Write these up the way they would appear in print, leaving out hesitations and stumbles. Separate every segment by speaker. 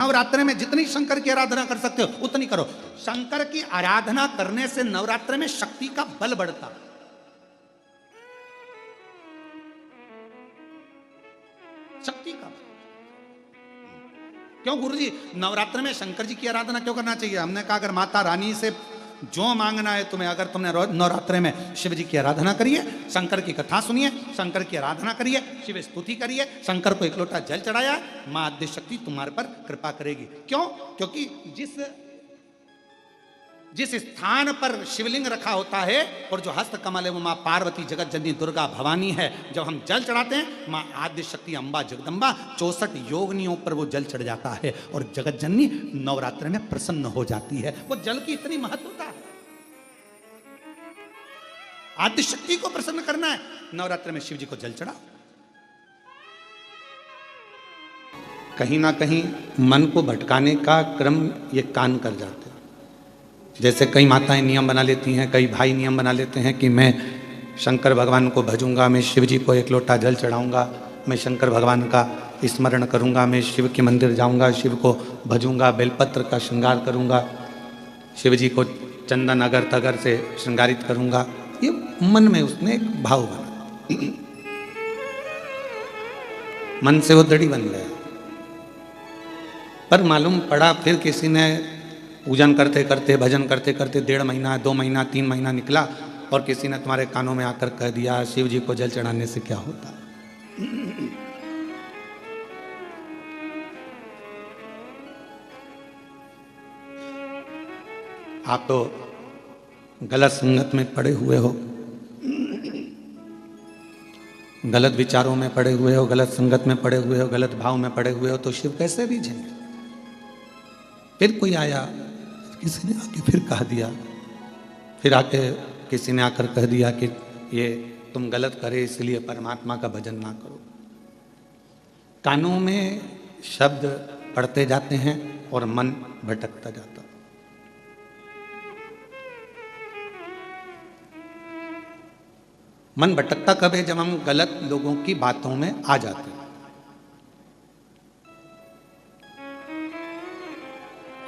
Speaker 1: नवरात्र में जितनी शंकर की आराधना कर सकते हो उतनी करो। शंकर की आराधना करने से नवरात्र में शक्ति का बल बढ़ता। शक्ति का बल। क्यों गुरुजी नवरात्र में शंकर जी की आराधना क्यों करना चाहिए? हमने कहा अगर माता रानी से जो मांगना है तुम्हें, अगर तुमने नवरात्र में शिव जी की आराधना करिए, शंकर की कथा सुनिए, शंकर की आराधना करिए, शिव स्तुति करिए, शंकर को एक लोटा जल चढ़ाया, मां आद्य शक्ति तुम्हारे पर कृपा करेगी। क्यों? क्योंकि जिस स्थान पर शिवलिंग रखा होता है और जो हस्त कमल है वो मां पार्वती जगत जननी दुर्गा भवानी है। जब हम जल चढ़ाते हैं मां आद्य शक्ति अम्बा जगदम्बा 64 योगनियों पर वो जल चढ़ जाता है और जगत जननी नवरात्र में प्रसन्न हो जाती है। वो जल की इतनी महत्वता है। आद्य शक्ति को प्रसन्न करना है, नवरात्र में शिव जी को जल चढ़ाओ। कहीं ना कहीं मन को भटकाने का क्रम ये कान कर जाते हैं। जैसे कई माताएं नियम बना लेती हैं, कई भाई नियम बना लेते हैं कि मैं शंकर भगवान को भजूंगा, मैं शिव जी को एक लोटा जल चढ़ाऊंगा, मैं शंकर भगवान का स्मरण करूंगा, मैं शिव के मंदिर जाऊंगा, शिव को भजूंगा, बेलपत्र का श्रृंगार करूंगा, शिव जी को चंदन अगर तगर से श्रृंगारित करूंगा। ये मन में उसने एक भाव बना, मन से वो दड़ी बन गया। पर मालूम पड़ा फिर किसी ने पूजन करते करते भजन करते करते 1.5 महीना 2 महीना 3 महीना निकला और किसी ने तुम्हारे कानों में आकर कह दिया शिव जी को जल चढ़ाने से क्या होता है। आप तो गलत संगत में पड़े हुए हो, गलत विचारों में पड़े हुए हो, गलत संगत में पड़े हुए हो, गलत भाव में पड़े हुए हो, तो शिव कैसे रीझेंगे? फिर कोई आया, किसी ने आके फिर कह दिया, फिर आके किसी ने आकर कह दिया कि ये तुम गलत करे इसलिए परमात्मा का भजन ना करो। कानों में शब्द पढ़ते जाते हैं और मन भटकता जाता। मन भटकता कब है? जब हम गलत लोगों की बातों में आ जाते हैं।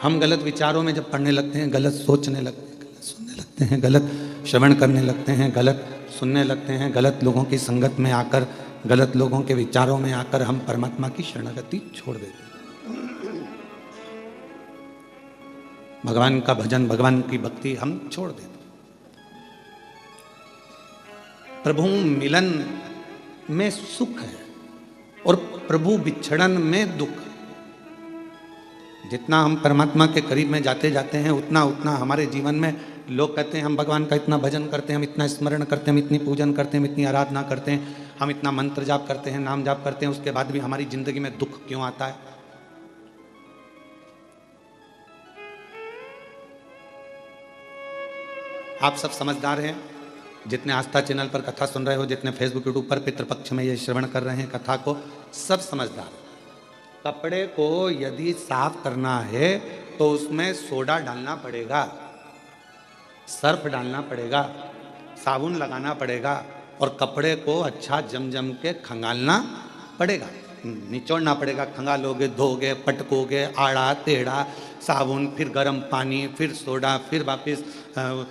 Speaker 1: हम गलत विचारों में जब पढ़ने लगते हैं, गलत सोचने लगते हैं, गलत सुनने लगते हैं, गलत श्रवण करने लगते हैं, गलत सुनने लगते हैं, गलत लोगों की संगत में आकर, गलत लोगों के विचारों में आकर हम परमात्मा की शरणागति छोड़ देते हैं। भगवान का भजन, भगवान की भक्ति हम छोड़ देते हैं। प्रभु मिलन में सुख है और प्रभु बिछड़न में दुख। जितना हम परमात्मा के करीब में जाते जाते हैं उतना उतना हमारे जीवन में लोग कहते हैं हम भगवान का इतना भजन करते हैं, हम इतना स्मरण करते हैं, हम इतनी पूजन करते हैं, हम इतनी आराधना करते हैं, हम इतना मंत्र जाप करते हैं, नाम जाप करते हैं, उसके बाद भी हमारी जिंदगी में दुख क्यों आता है? आप सब समझदार हैं, जितने आस्था चैनल पर कथा सुन रहे हो, जितने फेसबुक यूट्यूब पर पितृपक्ष में ये श्रवण कर रहे हैं कथा को, सब समझदार। कपड़े को यदि साफ करना है तो उसमें सोडा डालना पड़ेगा, सर्फ डालना पड़ेगा, साबुन लगाना पड़ेगा और कपड़े को अच्छा जम के खंगालना पड़ेगा, निचोड़ना पड़ेगा। खंगालोगे, धोगे, पटकोगे, आड़ा टेढ़ा, साबुन, फिर गर्म पानी, फिर सोडा, फिर वापस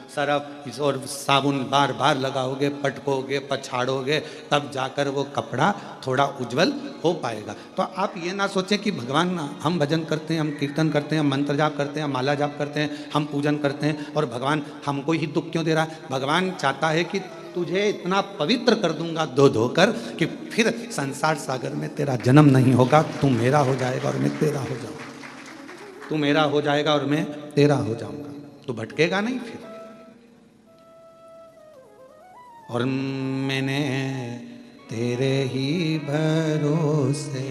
Speaker 1: सरफ और साबुन बार बार लगाओगे, पटकोगे, पछाड़ोगे, तब जाकर वो कपड़ा थोड़ा उज्जवल हो पाएगा। तो आप ये ना सोचें कि भगवान, हम भजन करते हैं, हम कीर्तन करते हैं, हम मंत्र जाप करते हैं, हम माला जाप करते हैं, हम पूजन करते हैं और भगवान हमको ही दुख क्यों दे रहा है? भगवान चाहता है कि तुझे इतना पवित्र कर दूंगा धो धोकर कि फिर संसार सागर में तेरा जन्म नहीं होगा, तू मेरा हो जाएगा और मैं तेरा हो जाऊंगा, तू मेरा हो जाएगा और मैं तेरा हो जाऊंगा, तू भटकेगा नहीं फिर। और मैंने तेरे ही भरोसे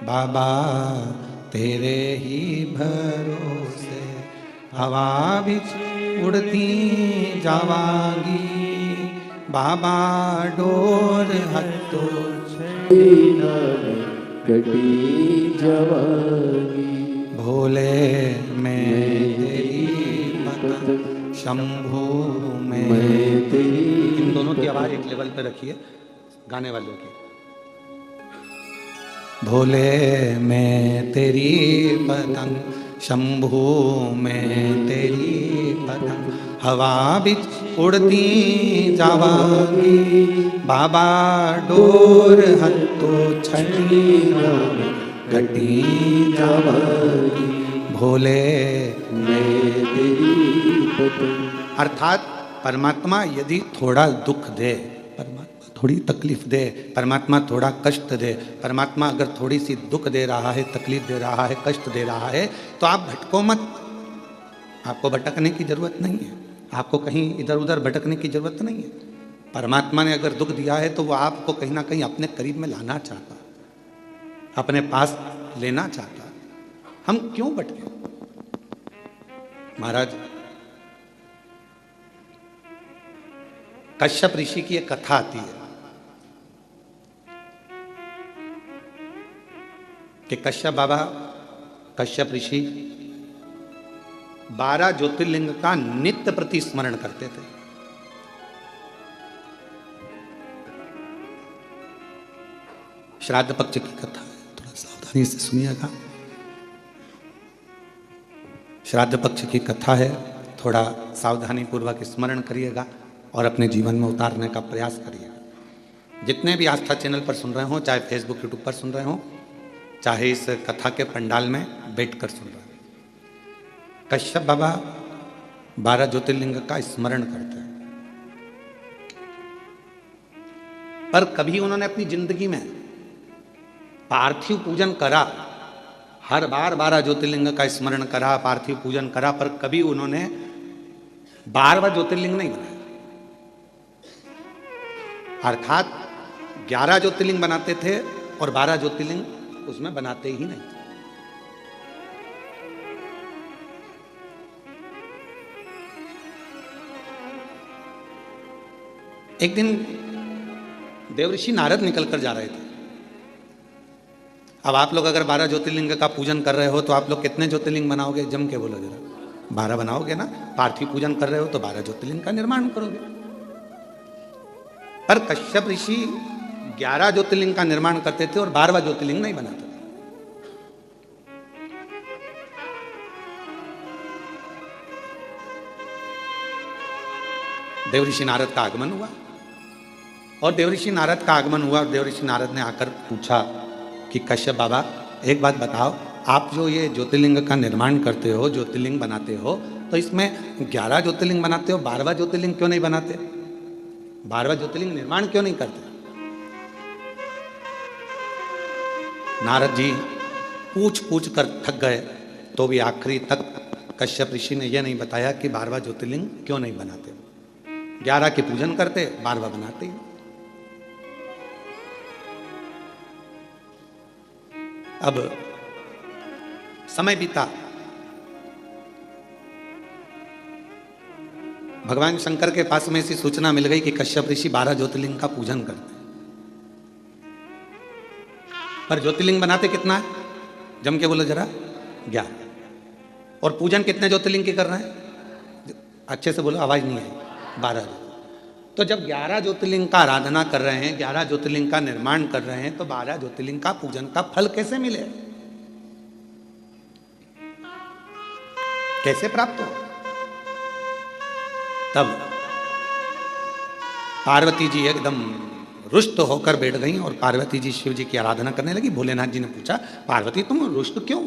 Speaker 1: बाबा, तेरे ही भरोसे हवा बिच उड़ती जावांगी बाबा, डोर हत्तो
Speaker 2: कटी जावांगी
Speaker 1: भोले मैं तेरी भक्त, शंभू मैं तेरी। इन दोनों की आवाज एक लेवल पे रखिए गाने वालों की। भोले मैं तेरी पतंग, शंभू मैं तेरी पतंग, हवा बिच उड़ती जावांगी, बाबा डोर हत्तो छठी घटी जावांगी, भोले
Speaker 2: मैं तेरी पतंग।
Speaker 1: अर्थात परमात्मा यदि थोड़ा दुख दे, परमात्मा थोड़ी तकलीफ दे, परमात्मा थोड़ा कष्ट दे, परमात्मा अगर थोड़ी सी दुख दे रहा है, तकलीफ दे रहा है, कष्ट दे रहा है, तो आप भटको मत। आपको भटकने की जरूरत नहीं है, आपको कहीं इधर उधर भटकने की जरूरत नहीं है। परमात्मा ने अगर दुख दिया है तो वो आपको कहीं ना कहीं अपने करीब में लाना चाहता, अपने पास लेना चाहता। हम क्यों भटके? महाराज कश्यप ऋषि की एक कथा आती है कि कश्यप बाबा, कश्यप ऋषि 12 ज्योतिर्लिंग का नित्य प्रति स्मरण करते थे। श्राद्ध पक्ष की कथा है, थोड़ा सावधानी से सुनिएगा। श्राद्ध पक्ष की कथा है, थोड़ा सावधानी पूर्वक स्मरण करिएगा और अपने जीवन में उतारने का प्रयास करिएगा। जितने भी आस्था चैनल पर सुन रहे हो, चाहे फेसबुक यूट्यूब पर सुन रहे हो, चाहे इस कथा के पंडाल में बैठकर सुन रहे हो, कश्यप बाबा 12 ज्योतिर्लिंग का स्मरण करते हैं। पर कभी उन्होंने अपनी जिंदगी में पार्थिव पूजन करा, हर बार 12 ज्योतिर्लिंग का स्मरण करा, पार्थिव पूजन करा, पर कभी उन्होंने 12वां ज्योतिर्लिंग नहीं बनाया। अर्थात 11 ज्योतिर्लिंग बनाते थे और 12 ज्योतिर्लिंग उसमें बनाते ही नहीं थे। एक दिन देवऋषि नारद निकलकर जा रहे थे। अब आप लोग अगर 12 ज्योतिर्लिंग का पूजन कर रहे हो तो आप लोग कितने ज्योतिर्लिंग बनाओगे? जम के बोलो जरा। 12 बनाओगे ना? पार्थिव पूजन कर रहे हो तो 12 ज्योतिर्लिंग का निर्माण करोगे। पर कश्यप ऋषि 11 ज्योतिर्लिंग का निर्माण करते थे और 12वां ज्योतिर्लिंग नहीं बनाते थे। देवऋषि नारद का आगमन हुआ और देवऋषि नारद का आगमन हुआ और देवऋषि नारद ने आकर पूछा कि कश्यप बाबा एक बात बताओ, आप जो ये ज्योतिर्लिंग का निर्माण करते हो, ज्योतिर्लिंग बनाते हो, तो इसमें 11 ज्योतिर्लिंग बनाते हो, 12वां ज्योतिर्लिंग क्यों नहीं बनाते? 12वां ज्योतिर्लिंग निर्माण क्यों नहीं करते? नारद जी पूछ पूछ कर थक गए, तो भी आखिरी तक कश्यप ऋषि ने यह नहीं बताया कि 12वां ज्योतिर्लिंग क्यों नहीं बनाते। 11 के पूजन करते, 12वां बनाते ही। अब समय बीता, भगवान शंकर के पास में ऐसी सूचना मिल गई कि कश्यप ऋषि 12 ज्योतिर्लिंग का पूजन करते, पर ज्योतिर्लिंग बनाते कितना है? जम के बोलो जरा। 11। और पूजन कितने ज्योतिर्लिंग की कर रहे हैं? अच्छे से बोलो, आवाज नहीं आई। 12। तो जब 11 ज्योतिर्लिंग का आराधना कर रहे हैं, 11 ज्योतिर्लिंग का निर्माण कर रहे हैं, तो 12 ज्योतिर्लिंग का पूजन का फल कैसे मिले, कैसे प्राप्त हो? तब पार्वती जी एकदम रुष्ट होकर बैठ गई और पार्वती जी शिव जी की आराधना करने लगी। भोलेनाथ जी ने पूछा, पार्वती तुम रुष्ट क्यों?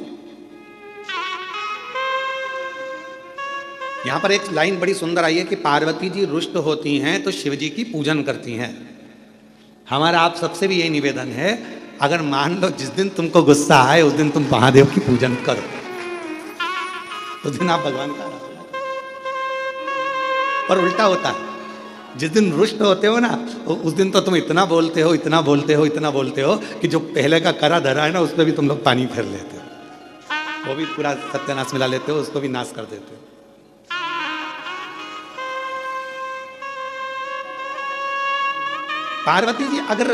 Speaker 1: यहां पर एक लाइन बड़ी सुंदर आई है कि पार्वती जी रुष्ट होती हैं तो शिव जी की पूजन करती हैं। हमारा आप सबसे भी यही निवेदन है, अगर मान लो जिस दिन तुमको गुस्सा आए उस दिन तुम महादेव की पूजन करो, उस दिन आप भगवान का आराधना करो। और उल्टा होता है, जिस दिन रुष्ट होते हो ना, उस दिन तो तुम इतना बोलते हो, इतना बोलते हो, इतना बोलते हो कि जो पहले का करा धरा है ना, उस पर भी तुम लोग पानी फेर लेते हो, वो भी पूरा सत्यानाश मिला लेते हो, उसको भी नाश कर देते हो। पार्वती जी अगर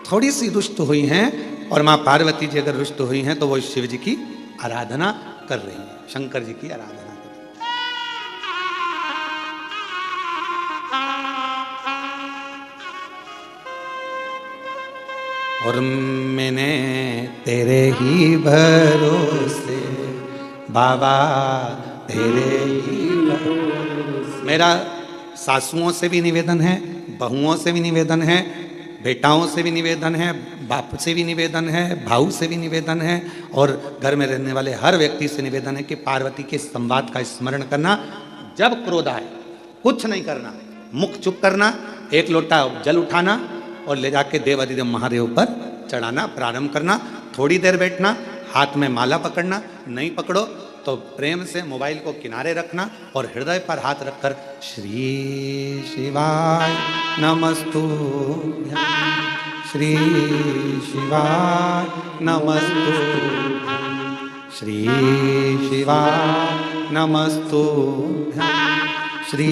Speaker 1: थोड़ी सी रुष्ट हुई हैं, और माँ पार्वती जी अगर रुष्ट हुई हैं, तो वो शिव जी की आराधना कर रही हैं, शंकर जी की आराधना कर रही हैं। और मैंने तेरे ही भरोसे बाबा, तेरे ही भरोसे। मेरा सासुओं से भी निवेदन है, बहुओं से भी निवेदन है, बेटाओं से भी निवेदन है, बाप से भी निवेदन है, भाऊ से भी निवेदन है, और घर में रहने वाले हर व्यक्ति से निवेदन है कि पार्वती के संवाद का स्मरण करना। जब क्रोध आए कुछ नहीं करना, मुख चुप करना, एक लोटा जल उठाना और ले जाके देव अधिदेव महादेव पर चढ़ाना प्रारंभ करना। थोड़ी देर बैठना, हाथ में माला पकड़ना, नहीं पकड़ो तो प्रेम से मोबाइल को किनारे रखना और हृदय पर हाथ रखकर श्री शिवाय नमस्तुभ्यं, श्री शिवाय नमस्तुभ्यं, श्री शिवाय नमस्तुभ्यं, श्री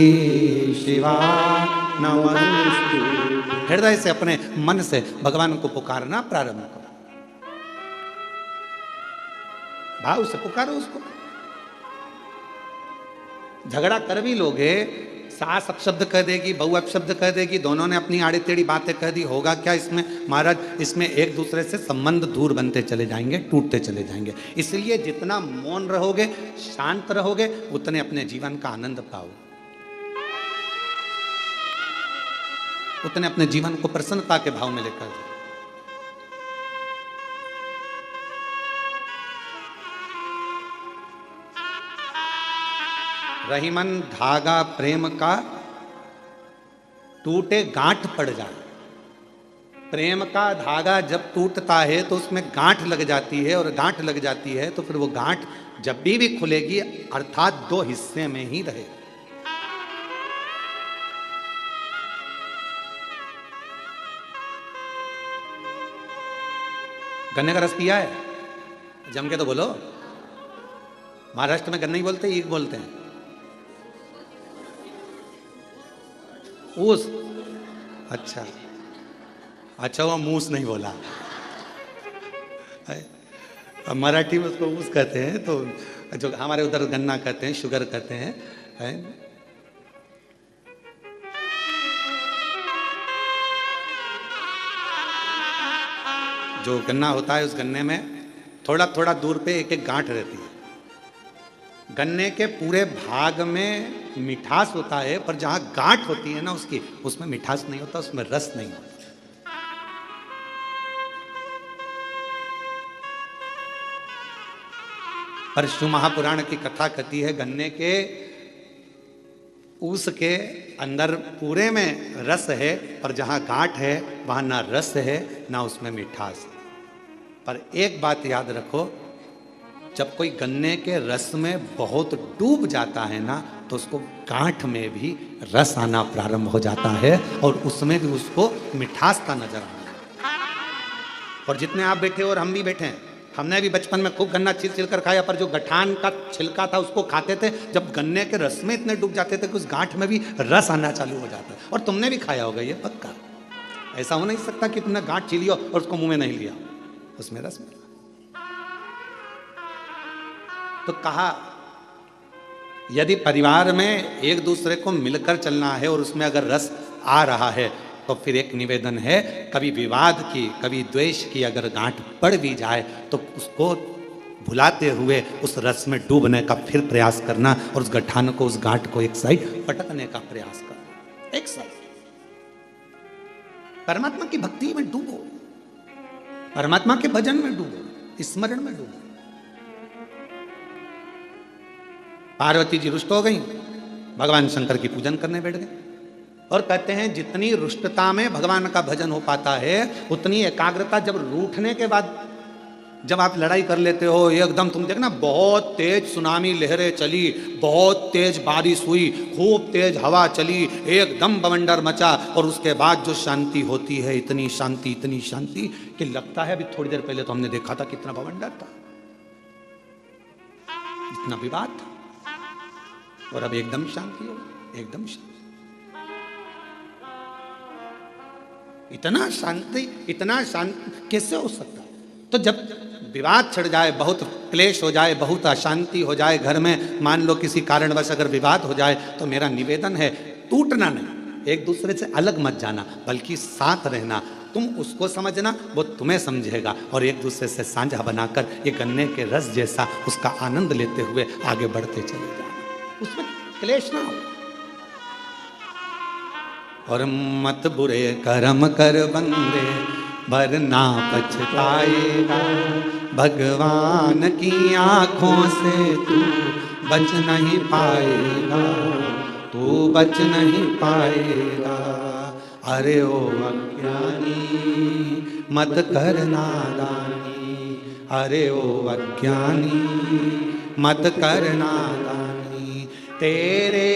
Speaker 1: शिवाय नमस्तुभ्यं। हृदय से अपने मन से भगवान को पुकारना प्रारंभ करो, भाव से पुकारो उसको। झगड़ा कर भी लोगे, सास अपशब्द कह देगी, बहू अपशब्द कह देगी, दोनों ने अपनी आड़ी टेढ़ी बातें कह दी, होगा क्या इसमें महाराज? इसमें एक दूसरे से संबंध दूर बनते चले जाएंगे, टूटते चले जाएंगे। इसलिए जितना मौन रहोगे, शांत रहोगे, उतने अपने जीवन का आनंद पाओगे, उतने अपने जीवन को प्रसन्नता के भाव में लेकर जाओ। रहीमन धागा प्रेम का टूटे गांठ पड़ जाए। प्रेम का धागा जब टूटता है तो उसमें गांठ लग जाती है, और गांठ लग जाती है तो फिर वो गांठ जब भी खुलेगी अर्थात दो हिस्से में ही रहे। गन्ने का रस पिया है? जम के तो बोलो। महाराष्ट्र में गन्ने ही बोलते हैं, ईख बोलते हैं। ऊस, अच्छा अच्छा, वो मूस नहीं बोला। मराठी में उसको ऊस कहते हैं, तो जो हमारे उधर गन्ना कहते हैं, शुगर कहते हैं, है? जो गन्ना होता है उस गन्ने में थोड़ा थोड़ा दूर पे एक एक गांठ रहती है। गन्ने के पूरे भाग में मिठास होता है, पर जहां गांठ होती है ना उसकी, उसमें मिठास नहीं होता, उसमें रस नहीं होता। पर शिव महापुराण की कथा कहती है गन्ने के ऊस के अंदर पूरे में रस है, पर जहां गांठ है वहां ना रस है ना उसमें मिठास है। पर एक बात याद रखो, जब कोई गन्ने के रस में बहुत डूब जाता है ना तो उसको गांठ में भी रस आना प्रारंभ हो जाता है, और उसमें भी उसको मिठास का नजर आना। और जितने आप बैठे हो और हम भी बैठे हैं, हमने भी बचपन में खूब गन्ना छिल छिल कर खाया, पर जो गठान का छिलका था उसको खाते थे, जब गन्ने के रस में इतने डूब जाते थे कि उस गांठ में भी रस आना चालू हो जाता है। और तुमने भी खाया होगा ये पक्का। ऐसा हो नहीं सकता कि तुमने गांठ छिली हो और उसको मुंह में नहीं लिया, उसमें रस मिला। तो कहा यदि परिवार में एक दूसरे को मिलकर चलना है और उसमें अगर रस आ रहा है तो फिर एक निवेदन है, कभी विवाद की, कभी द्वेष की अगर गांठ पड़ भी जाए तो उसको भुलाते हुए उस रस में डूबने का फिर प्रयास करना, और उस गठान को, उस गांठ को एक साइड पटकने का प्रयास करना। एक साइड परमात्मा की भक्ति में डूबो, परमात्मा के भजन में डूबो, स्मरण में डूबो। पार्वती जी रुष्ट हो गई, भगवान शंकर की पूजन करने बैठ गए, और कहते हैं जितनी रुष्टता में भगवान का भजन हो पाता है उतनी एकाग्रता जब रूठने के बाद जब आप लड़ाई कर लेते हो, एकदम तुम देखना बहुत तेज सुनामी लहरें चली, बहुत तेज बारिश हुई, खूब तेज हवा चली, एकदम बवंडर मचा, और उसके बाद जो शांति होती है, इतनी शांति कि लगता है अभी थोड़ी देर पहले तो हमने देखा था कितना बवंडर था, इतना विवाद था, और अब एकदम शांति हो, एकदम शांति। इतना शांति कैसे हो सकता? तो जब विवाद छिड़ जाए, बहुत क्लेश हो जाए, बहुत अशांति हो जाए घर में, मान लो किसी कारणवश अगर विवाद हो जाए, तो मेरा निवेदन है टूटना नहीं, एक दूसरे से अलग मत जाना, बल्कि साथ रहना, तुम उसको समझना, वो तुम्हें समझेगा, और एक दूसरे से साझा बनाकर ये गन्ने के रस जैसा उसका आनंद लेते हुए आगे बढ़ते चले जाना, उसमें क्लेश ना हो। और मत बुरे कर्म कर बंदे वरना पछताएगा, भगवान की आंखों से तू बच नहीं पाएगा, तू बच नहीं पाएगा। अरे ओ अज्ञानी मत कर नादानी, अरे ओ अज्ञानी मत कर नादानी, तेरे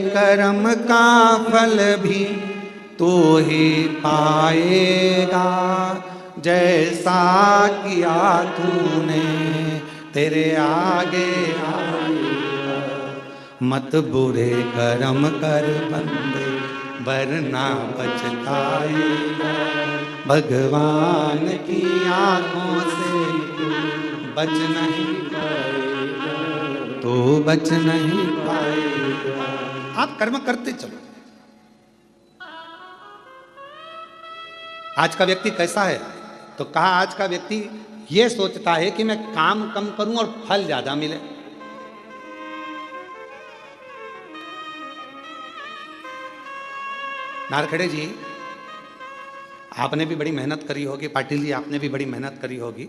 Speaker 1: कर्म का फल भी तू ही पाएगा, जैसा किया तूने तेरे आगे आएगा। मत बुरे कर्म कर बंदे वरना पछताएगा, भगवान की आंखों से तू बच नहीं पाएगा, तू बच नहीं पाएगा। आप कर्म करते चलो। आज का व्यक्ति कैसा है? तो कहा आज का व्यक्ति यह सोचता है कि मैं काम कम करूं और फल ज्यादा मिले। नारखेड़े जी, आपने भी बड़ी मेहनत करी होगी, पाटिल जी आपने भी बड़ी मेहनत करी होगी,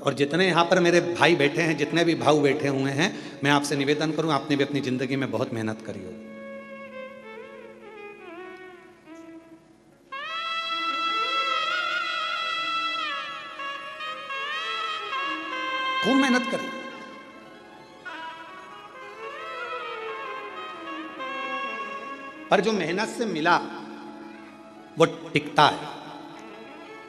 Speaker 1: और जितने यहाँ पर मेरे भाई बैठे हैं, जितने भी भाऊ बैठे हुए हैं, मैं आपसे निवेदन करूं, आपने भी अपनी जिंदगी में बहुत मेहनत करी होगी। खूब मेहनत करी, पर जो मेहनत से मिला वो टिकता है,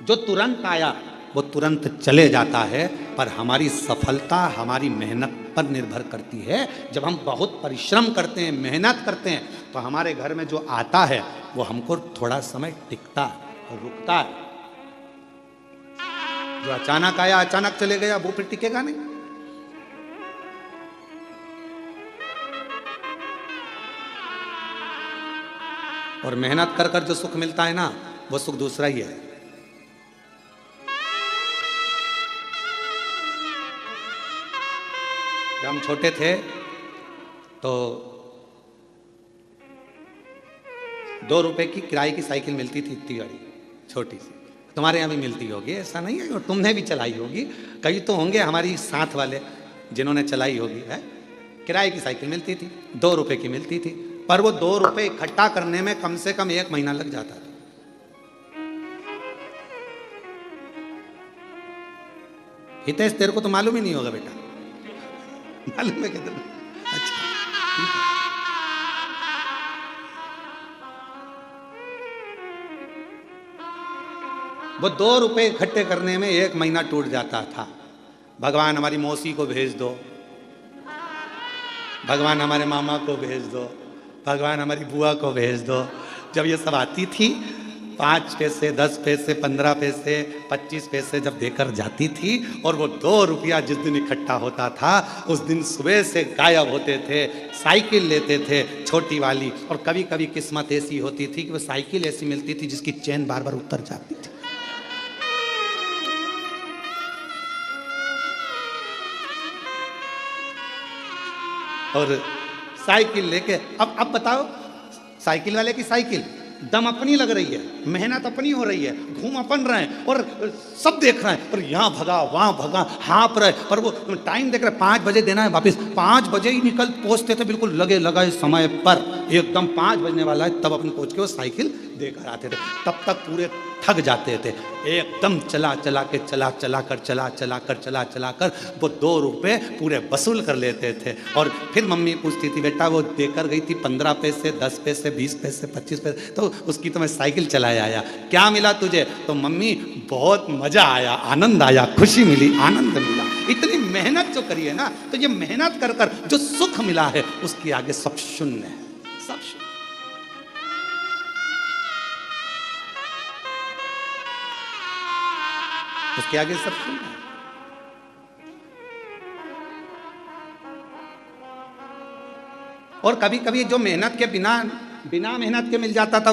Speaker 1: जो तुरंत आया वो तुरंत चले जाता है। पर हमारी सफलता हमारी मेहनत पर निर्भर करती है। जब हम बहुत परिश्रम करते हैं, मेहनत करते हैं, तो हमारे घर में जो आता है वो हमको थोड़ा समय टिकता है, रुकता है। जो अचानक आया अचानक चले गया वो फिर टिकेगा नहीं। और मेहनत कर कर जो सुख मिलता है ना, वो सुख दूसरा ही है। जब हम छोटे थे तो 2 रुपए की किराए की साइकिल मिलती थी, इतनी बड़ी छोटी सी। तुम्हारे यहाँ भी मिलती होगी, ऐसा नहीं है, और तुमने भी चलाई होगी। कई तो होंगे हमारी साथ वाले जिन्होंने चलाई होगी। है, किराए की साइकिल मिलती थी, 2 रुपए की मिलती थी, पर वो 2 रुपए इकट्ठा करने में कम से कम 1 महीना लग जाता था। हितेश, तेरे को तो मालूम ही नहीं होगा बेटा, मालूम है कितना? अच्छा, ठीक है। वो 2 रुपए इकट्ठे करने में 1 महीना टूट जाता था। भगवान हमारी मौसी को भेज दो, भगवान हमारे मामा को भेज दो, भगवान हमारी बुआ को भेज दो। जब ये सब आती थी, 5 पैसे, 10 पैसे, 15 पैसे, 25 पैसे जब देकर जाती थी, और वो 2 रुपया जिस दिन इकट्ठा होता था, उस दिन सुबह से गायब होते थे। साइकिल लेते थे छोटी वाली, और कभी कभी किस्मत ऐसी होती थी कि वो साइकिल ऐसी मिलती थी जिसकी चेन बार बार उतर जाती थी। और साइकिल लेके अब बताओ, साइकिल वाले की साइकिल दम अपनी लग रही है, मेहनत अपनी हो रही है, घूम अपन रहे हैं, और सब देख रहे हैं, और यहाँ भगा वहाँ भगा, हाँप रहे, पर वो टाइम देख रहे, 5 बजे देना है वापस। 5 बजे ही निकल पहुँचते थे, बिल्कुल लगे लगाए समय पर, एकदम 5 बजने वाला है तब अपन पहुँच के वो साइकिल देकर आते थे। तब तक पूरे थक जाते थे, एकदम चला कर वो 2 रुपए पूरे वसूल कर लेते थे। और फिर मम्मी पूछती थी, बेटा वो देकर गई थी 15 पैसे, 10 पैसे, 20 पैसे, 25 पैसे, तो उसकी तो मैं साइकिल चलाया आया, क्या मिला तुझे? तो मम्मी बहुत मजा आया, आनंद आया, खुशी मिली, आनंद मिला। इतनी मेहनत जो करी है ना, तो ये मेहनत कर कर जो सुख मिला है, उसके आगे सब शून्य है, सब शून्य। उसके आगे सब शून्य है। और कभी कभी जो मेहनत के बिना मेहनत के मिल जाता था,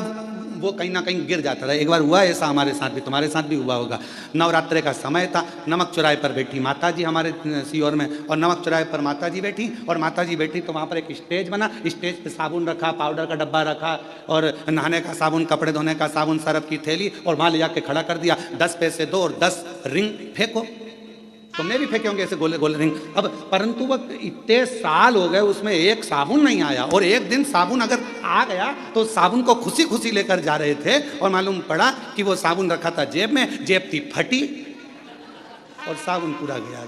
Speaker 1: वो कहीं ना कहीं गिर जाता था। एक बार हुआ ऐसा हमारे साथ भी, तुम्हारे साथ भी हुआ होगा। नवरात्रे का समय था, नमक चौराहे पर बैठी माता जी हमारे सीहोर में, और नमक चौराहे पर माता जी बैठी, और माता जी बैठी तो वहाँ पर एक स्टेज बना, स्टेज पे साबुन रखा, पाउडर का डब्बा रखा, और नहाने का साबुन, कपड़े धोने का साबुन, सरफ की थैली, और वहाँ ले जाके खड़ा कर दिया। 10 पैसे दो और 10 रिंग फेंको। तुमने भी फेंके होंगे ऐसे गोले गोले रिंग। अब परंतु वो इतने साल हो गए, उसमें एक साबुन नहीं आया, और एक दिन साबुन अगर आ गया तो साबुन को खुशी खुशी लेकर जा रहे थे, और मालूम पड़ा कि वो साबुन रखा था जेब में, जेब थी फटी और साबुन पूरा गया।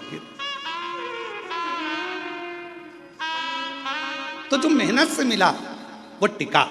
Speaker 1: तो जो मेहनत से मिला वो टिका,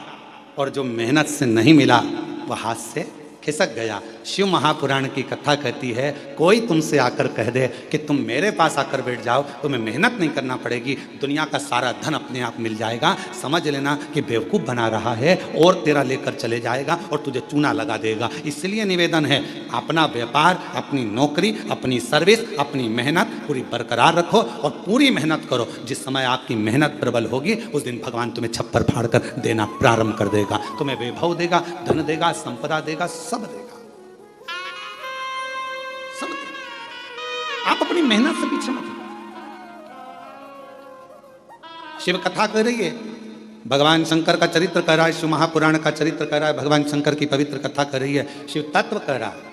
Speaker 1: और जो मेहनत से नहीं मिला वो हाथ से खिसक गया। शिव महापुराण की कथा कहती है, कोई तुमसे आकर कह दे कि तुम मेरे पास आकर बैठ जाओ, तुम्हें मेहनत नहीं करना पड़ेगी, दुनिया का सारा धन अपने आप मिल जाएगा, समझ लेना कि बेवकूफ़ बना रहा है, और तेरा लेकर चले जाएगा और तुझे चूना लगा देगा। इसलिए निवेदन है, अपना व्यापार, अपनी नौकरी, अपनी सर्विस, अपनी मेहनत पूरी बरकरार रखो और पूरी मेहनत करो। जिस समय आपकी मेहनत प्रबल होगी, उस दिन भगवान तुम्हें छप्पर फाड़ कर देना प्रारंभ कर देगा, तुम्हें वैभव देगा, धन देगा, संपदा देगा, सब देगा, सब देगा। आप अपनी मेहनत से पीछे मत। शिव कथा कर रही है, भगवान शंकर का चरित्र कर रहा है, शिव महापुराण का चरित्र कर रहा है, भगवान शंकर की पवित्र कथा कर रही है, शिव तत्व कर रहा है।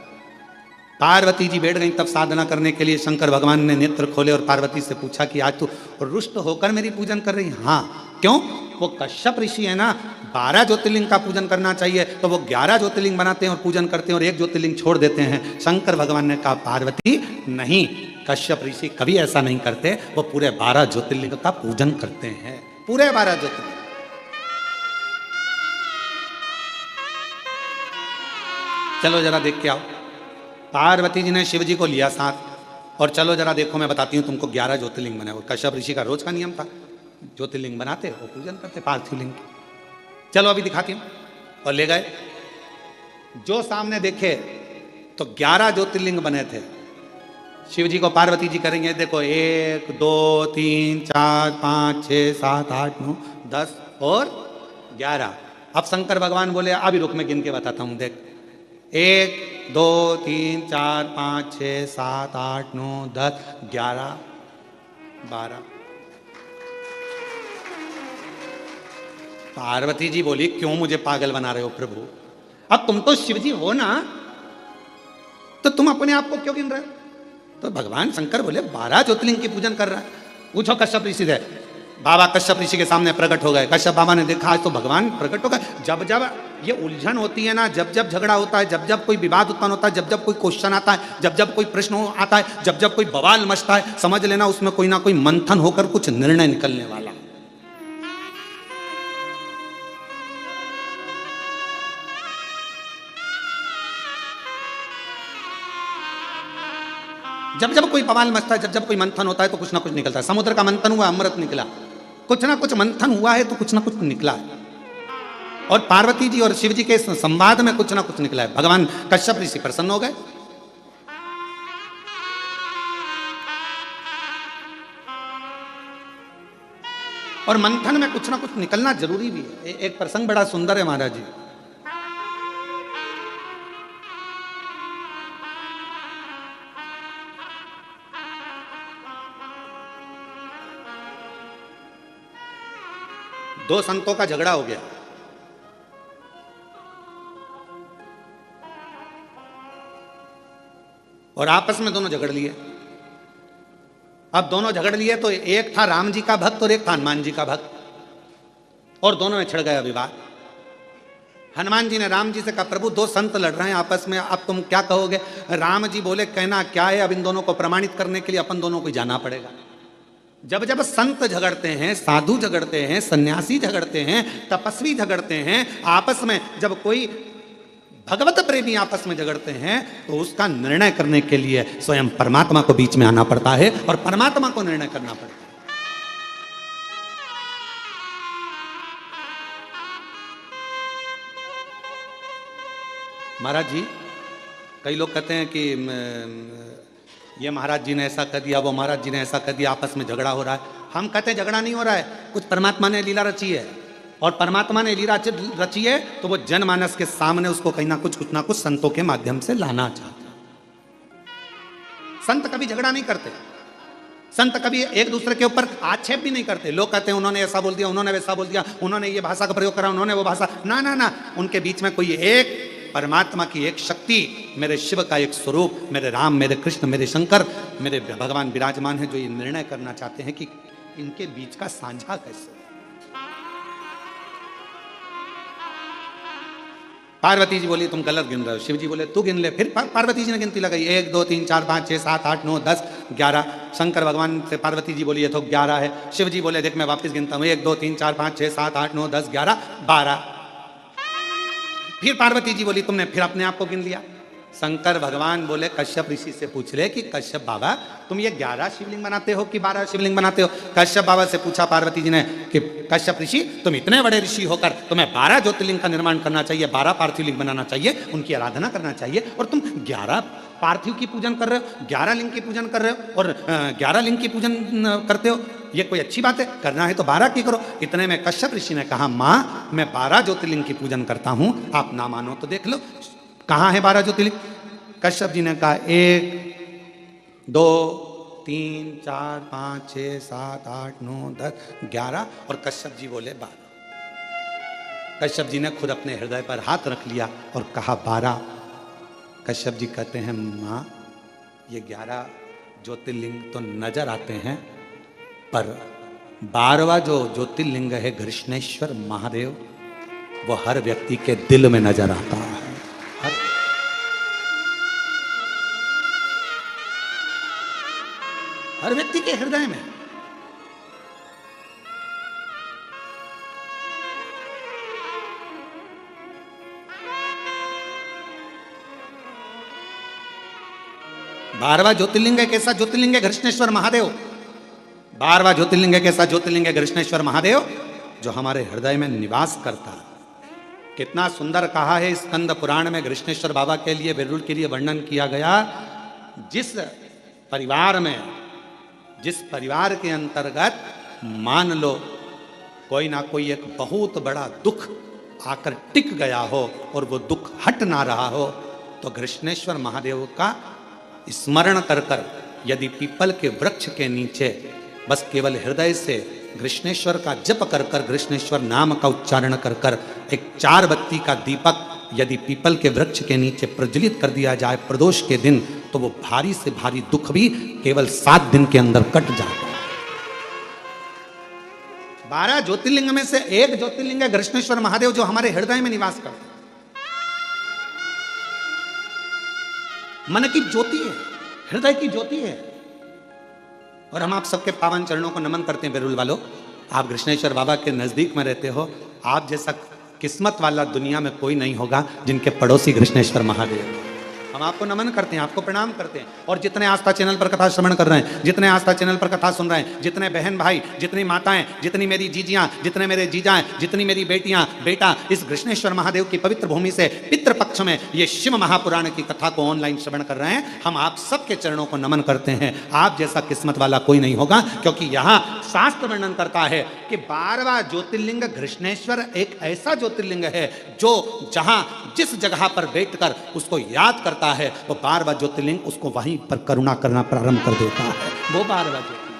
Speaker 1: पार्वती जी बैठ गई तब साधना करने के लिए, शंकर भगवान ने नेत्र खोले और पार्वती से पूछा कि आज तू रुष्ट होकर मेरी पूजन कर रही? हाँ। क्यों? वो कश्यप ऋषि है ना, 12 ज्योतिर्लिंग का पूजन करना चाहिए, तो वो 11 ज्योतिर्लिंग बनाते हैं और पूजन करते हैं, और एक ज्योतिर्लिंग छोड़ देते हैं। शंकर भगवान ने कहा, पार्वती नहीं, कश्यप ऋषि कभी ऐसा नहीं करते, वो पूरे 12 ज्योतिर्लिंग का पूजन करते हैं, पूरे 12 ज्योतिर्लिंग। चलो जरा देख के आओ। पार्वती जी ने शिव जी को लिया साथ, और चलो जरा देखो, मैं बताती हूँ तुमको 11 ज्योतिर्लिंग बने। और कश्यप ऋषि का रोज का नियम था, ज्योतिर्लिंग बनाते और पूजन करते पार्थिव लिंग। चलो अभी दिखाती हूँ। और ले गए, जो सामने देखे तो 11 ज्योतिर्लिंग बने थे। शिव जी को पार्वती जी करेंगे, देखो 1 2 3 4 5 6 7 8 9 10 और 11। अब शंकर भगवान बोले, अभी रुक मैं गिन के बताता हूँ, देख 1 2 3 4 5 6 7 8 9 10 11 12। पार्वती जी बोली, क्यों मुझे पागल बना रहे हो प्रभु? अब तुम तो शिव जी हो ना, तो तुम अपने आप को क्यों गिन रहे हो? तो भगवान शंकर बोले, 12 ज्योतिर्लिंग की पूजन कर रहा है। पूछो कश्यप ऋषि से। बाबा कश्यप ऋषि के सामने प्रकट हो गए। कश्यप बाबा ने देखा, आज तो भगवान प्रकट हो गए। जब जब ये उलझन होती है ना, जब जब झगड़ा होता है, जब जब कोई विवाद उत्पन्न होता है, जब जब कोई क्वेश्चन आता है, जब जब कोई प्रश्न आता है, जब जब कोई बवाल मचता है, समझ लेना उसमें कोई ना कोई मंथन होकर कुछ निर्णय निकलने वाला। जब जब कोई बवाल मचता है, जब जब कोई मंथन होता है, तो कुछ ना कुछ निकलता है। समुद्र का मंथन हुआ, अमृत निकला। कुछ ना कुछ मंथन हुआ है तो कुछ ना कुछ निकला है। और पार्वती जी और शिव जी के संवाद में कुछ ना कुछ निकला है। भगवान कश्यप ऋषि प्रसन्न हो गए। और मंथन में कुछ ना कुछ निकलना जरूरी भी है। एक प्रसंग बड़ा सुंदर है महाराज जी। दो संतों का झगड़ा हो गया। और आपस में दोनों झगड़ लिए। अब दोनों झगड़ लिए तो एक था राम जी का भक्त और एक था हनुमान जी का भक्त, और दोनों में छिड़ गया विवाद। हनुमान जी ने राम जी से कहा, प्रभु दो संत लड़ रहे हैं आपस में, अब तुम क्या कहोगे? राम जी बोले, कहना क्या है, अब इन दोनों को प्रमाणित करने के लिए अपन दोनों को जाना पड़ेगा। जब जब संत झगड़ते हैं, साधु झगड़ते हैं, सन्यासी झगड़ते हैं, तपस्वी झगड़ते हैं आपस में, जब कोई भगवत प्रेमी आपस में झगड़ते हैं, तो उसका निर्णय करने के लिए स्वयं परमात्मा को बीच में आना पड़ता है और परमात्मा को निर्णय करना पड़ता है। महाराज जी, कई लोग कहते हैं कि ये महाराज जी ने ऐसा कर दिया, वो महाराज जी ने ऐसा कर दिया, आपस में झगड़ा हो रहा है। हम कहते हैं झगड़ा नहीं हो रहा है, कुछ परमात्मा ने लीला रची है। और परमात्मा ने लीला रची है तो वो जनमानस के सामने उसको कहीं ना कुछ संतों के माध्यम से लाना चाहते हैं। संत कभी झगड़ा नहीं करते, संत कभी एक दूसरे के ऊपर आक्षेप भी नहीं करते। लोग कहते हैं उन्होंने ऐसा बोल दिया, उन्होंने वैसा बोल दिया, उन्होंने ये भाषा का प्रयोग करा, उन्होंने वो भाषा, ना ना ना, उनके बीच में कोई एक परमात्मा की एक शक्ति, मेरे शिव का एक स्वरूप, मेरे राम, मेरे कृष्ण, मेरे शंकर, मेरे भगवान विराजमान है, जो ये निर्णय करना चाहते हैं कि इनके बीच का साझा कैसे। पार्वती जी बोली तुम गलत गिन रहे हो, शिव जी बोले तू गिन ले। फिर पार्वती जी ने गिनती लगाई, 1 2 3 4 5 6 7 8 9 10 11। शंकर भगवान से पार्वती जी बोली ये तो 11 है। शिव जी बोले देख मैं वापस गिनता हूं, 1 2 3 4 5 6 7 8 9 10 11 12। फिर पार्वती जी बोली तुमने फिर अपने आप को गिन लिया। शंकर भगवान बोले कश्यप ऋषि से पूछ ले कि कश्यप बाबा तुम ये 11 शिवलिंग बनाते हो कि 12 शिवलिंग बनाते हो। कश्यप बाबा से पूछा पार्वती जी ने कि कश्यप ऋषि तुम इतने बड़े ऋषि होकर तुम्हें 12 ज्योतिर्लिंग का निर्माण करना चाहिए, 12 पार्थिव लिंग बनाना चाहिए, उनकी आराधना करना चाहिए, और तुम 11 पार्थिव की पूजन कर रहे हो, 11 लिंग की पूजन कर रहे हो, और 11 लिंग की पूजन करते हो, ये कोई अच्छी बात है? करना है तो 12 की करो। इतने में कश्यप ऋषि ने कहा माँ मैं 12 ज्योतिर्लिंग की पूजन करता हूं, आप ना मानो तो देख लो कहां है 12 ज्योतिर्लिंग। कश्यप जी ने कहा 1 2 3 4 5 6 7 8 9 10 11, और कश्यप जी बोले 12। कश्यप जी ने खुद अपने हृदय पर हाथ रख लिया और कहा 12। कश्यप जी कहते हैं माँ ये 11 ज्योतिर्लिंग तो नजर आते हैं, पर 12वां जो ज्योतिर्लिंग है घृष्णेश्वर महादेव, वो हर व्यक्ति के दिल में नजर आता है। हर व्यक्ति के हृदय में। बारहवां ज्योतिर्लिंग एक ऐसा ज्योतिर्लिंग है घृष्णेश्वर महादेव। 12वां ज्योतिर्लिंग एक ऐसा ज्योतिर्लिंग है घृष्णेश्वर महादेव जो हमारे हृदय में निवास करता है। कितना सुंदर कहा है स्कंद पुराण में घृष्णेश्वर बाबा के लिए, विरुल के लिए वर्णन किया गया। जिस परिवार के अंतर्गत मान लो कोई ना कोई एक बहुत बड़ा दुख आकर टिक गया हो और वो दुख हट ना रहा हो, तो घृष्णेश्वर महादेव का स्मरण कर कर यदि पीपल के वृक्ष के नीचे बस केवल हृदय से घृष्णेश्वर का जप कर कर, घृष्णेश्वर नाम का उच्चारण कर कर, एक 4 बत्ती का दीपक यदि पीपल के वृक्ष के नीचे प्रज्वलित कर दिया जाए प्रदोष के दिन, तो वो भारी से भारी दुख भी केवल 7 दिन के अंदर कट जाता है। 12 ज्योतिर्लिंग में से एक ज्योतिर्लिंग है घृष्णेश्वर महादेव जो हमारे हृदय में निवास करते हैं। मन की ज्योति है, हृदय की ज्योति है। और हम आप सबके पावन चरणों को नमन करते हैं। बेरुल वालों, आप घृष्णेश्वर बाबा के नजदीक में रहते हो, आप जैसा किस्मत वाला दुनिया में कोई नहीं होगा जिनके पड़ोसी घृष्णेश्वर महादेव। हम आपको नमन करते हैं, आपको प्रणाम करते हैं। और जितने आस्था चैनल पर कथा श्रवण कर रहे हैं, जितने आस्था चैनल पर कथा सुन रहे हैं, जितने बहन भाई, जितनी माताएं, जितनी मेरी जीजियां, जितने मेरे जीजाएं, जितनी मेरी बेटियां बेटा इस घृष्णेश्वर महादेव की पवित्र भूमि से पितृपक्ष में ये शिव महापुराण की कथा को ऑनलाइन श्रवण कर रहे हैं, हम आप सबके चरणों को नमन करते हैं। आप जैसा किस्मत वाला कोई नहीं होगा, क्योंकि यहाँ शास्त्र वर्णन करता है कि 12वां ज्योतिर्लिंग घृष्णेश्वर एक ऐसा ज्योतिर्लिंग है जो जहां जिस जगह पर बैठकर उसको याद करता है, वो 12वां ज्योतिर्लिंग उसको वहीं पर करुणा करना प्रारंभ कर देता है। वो 12वां ज्योतिर्लिंग,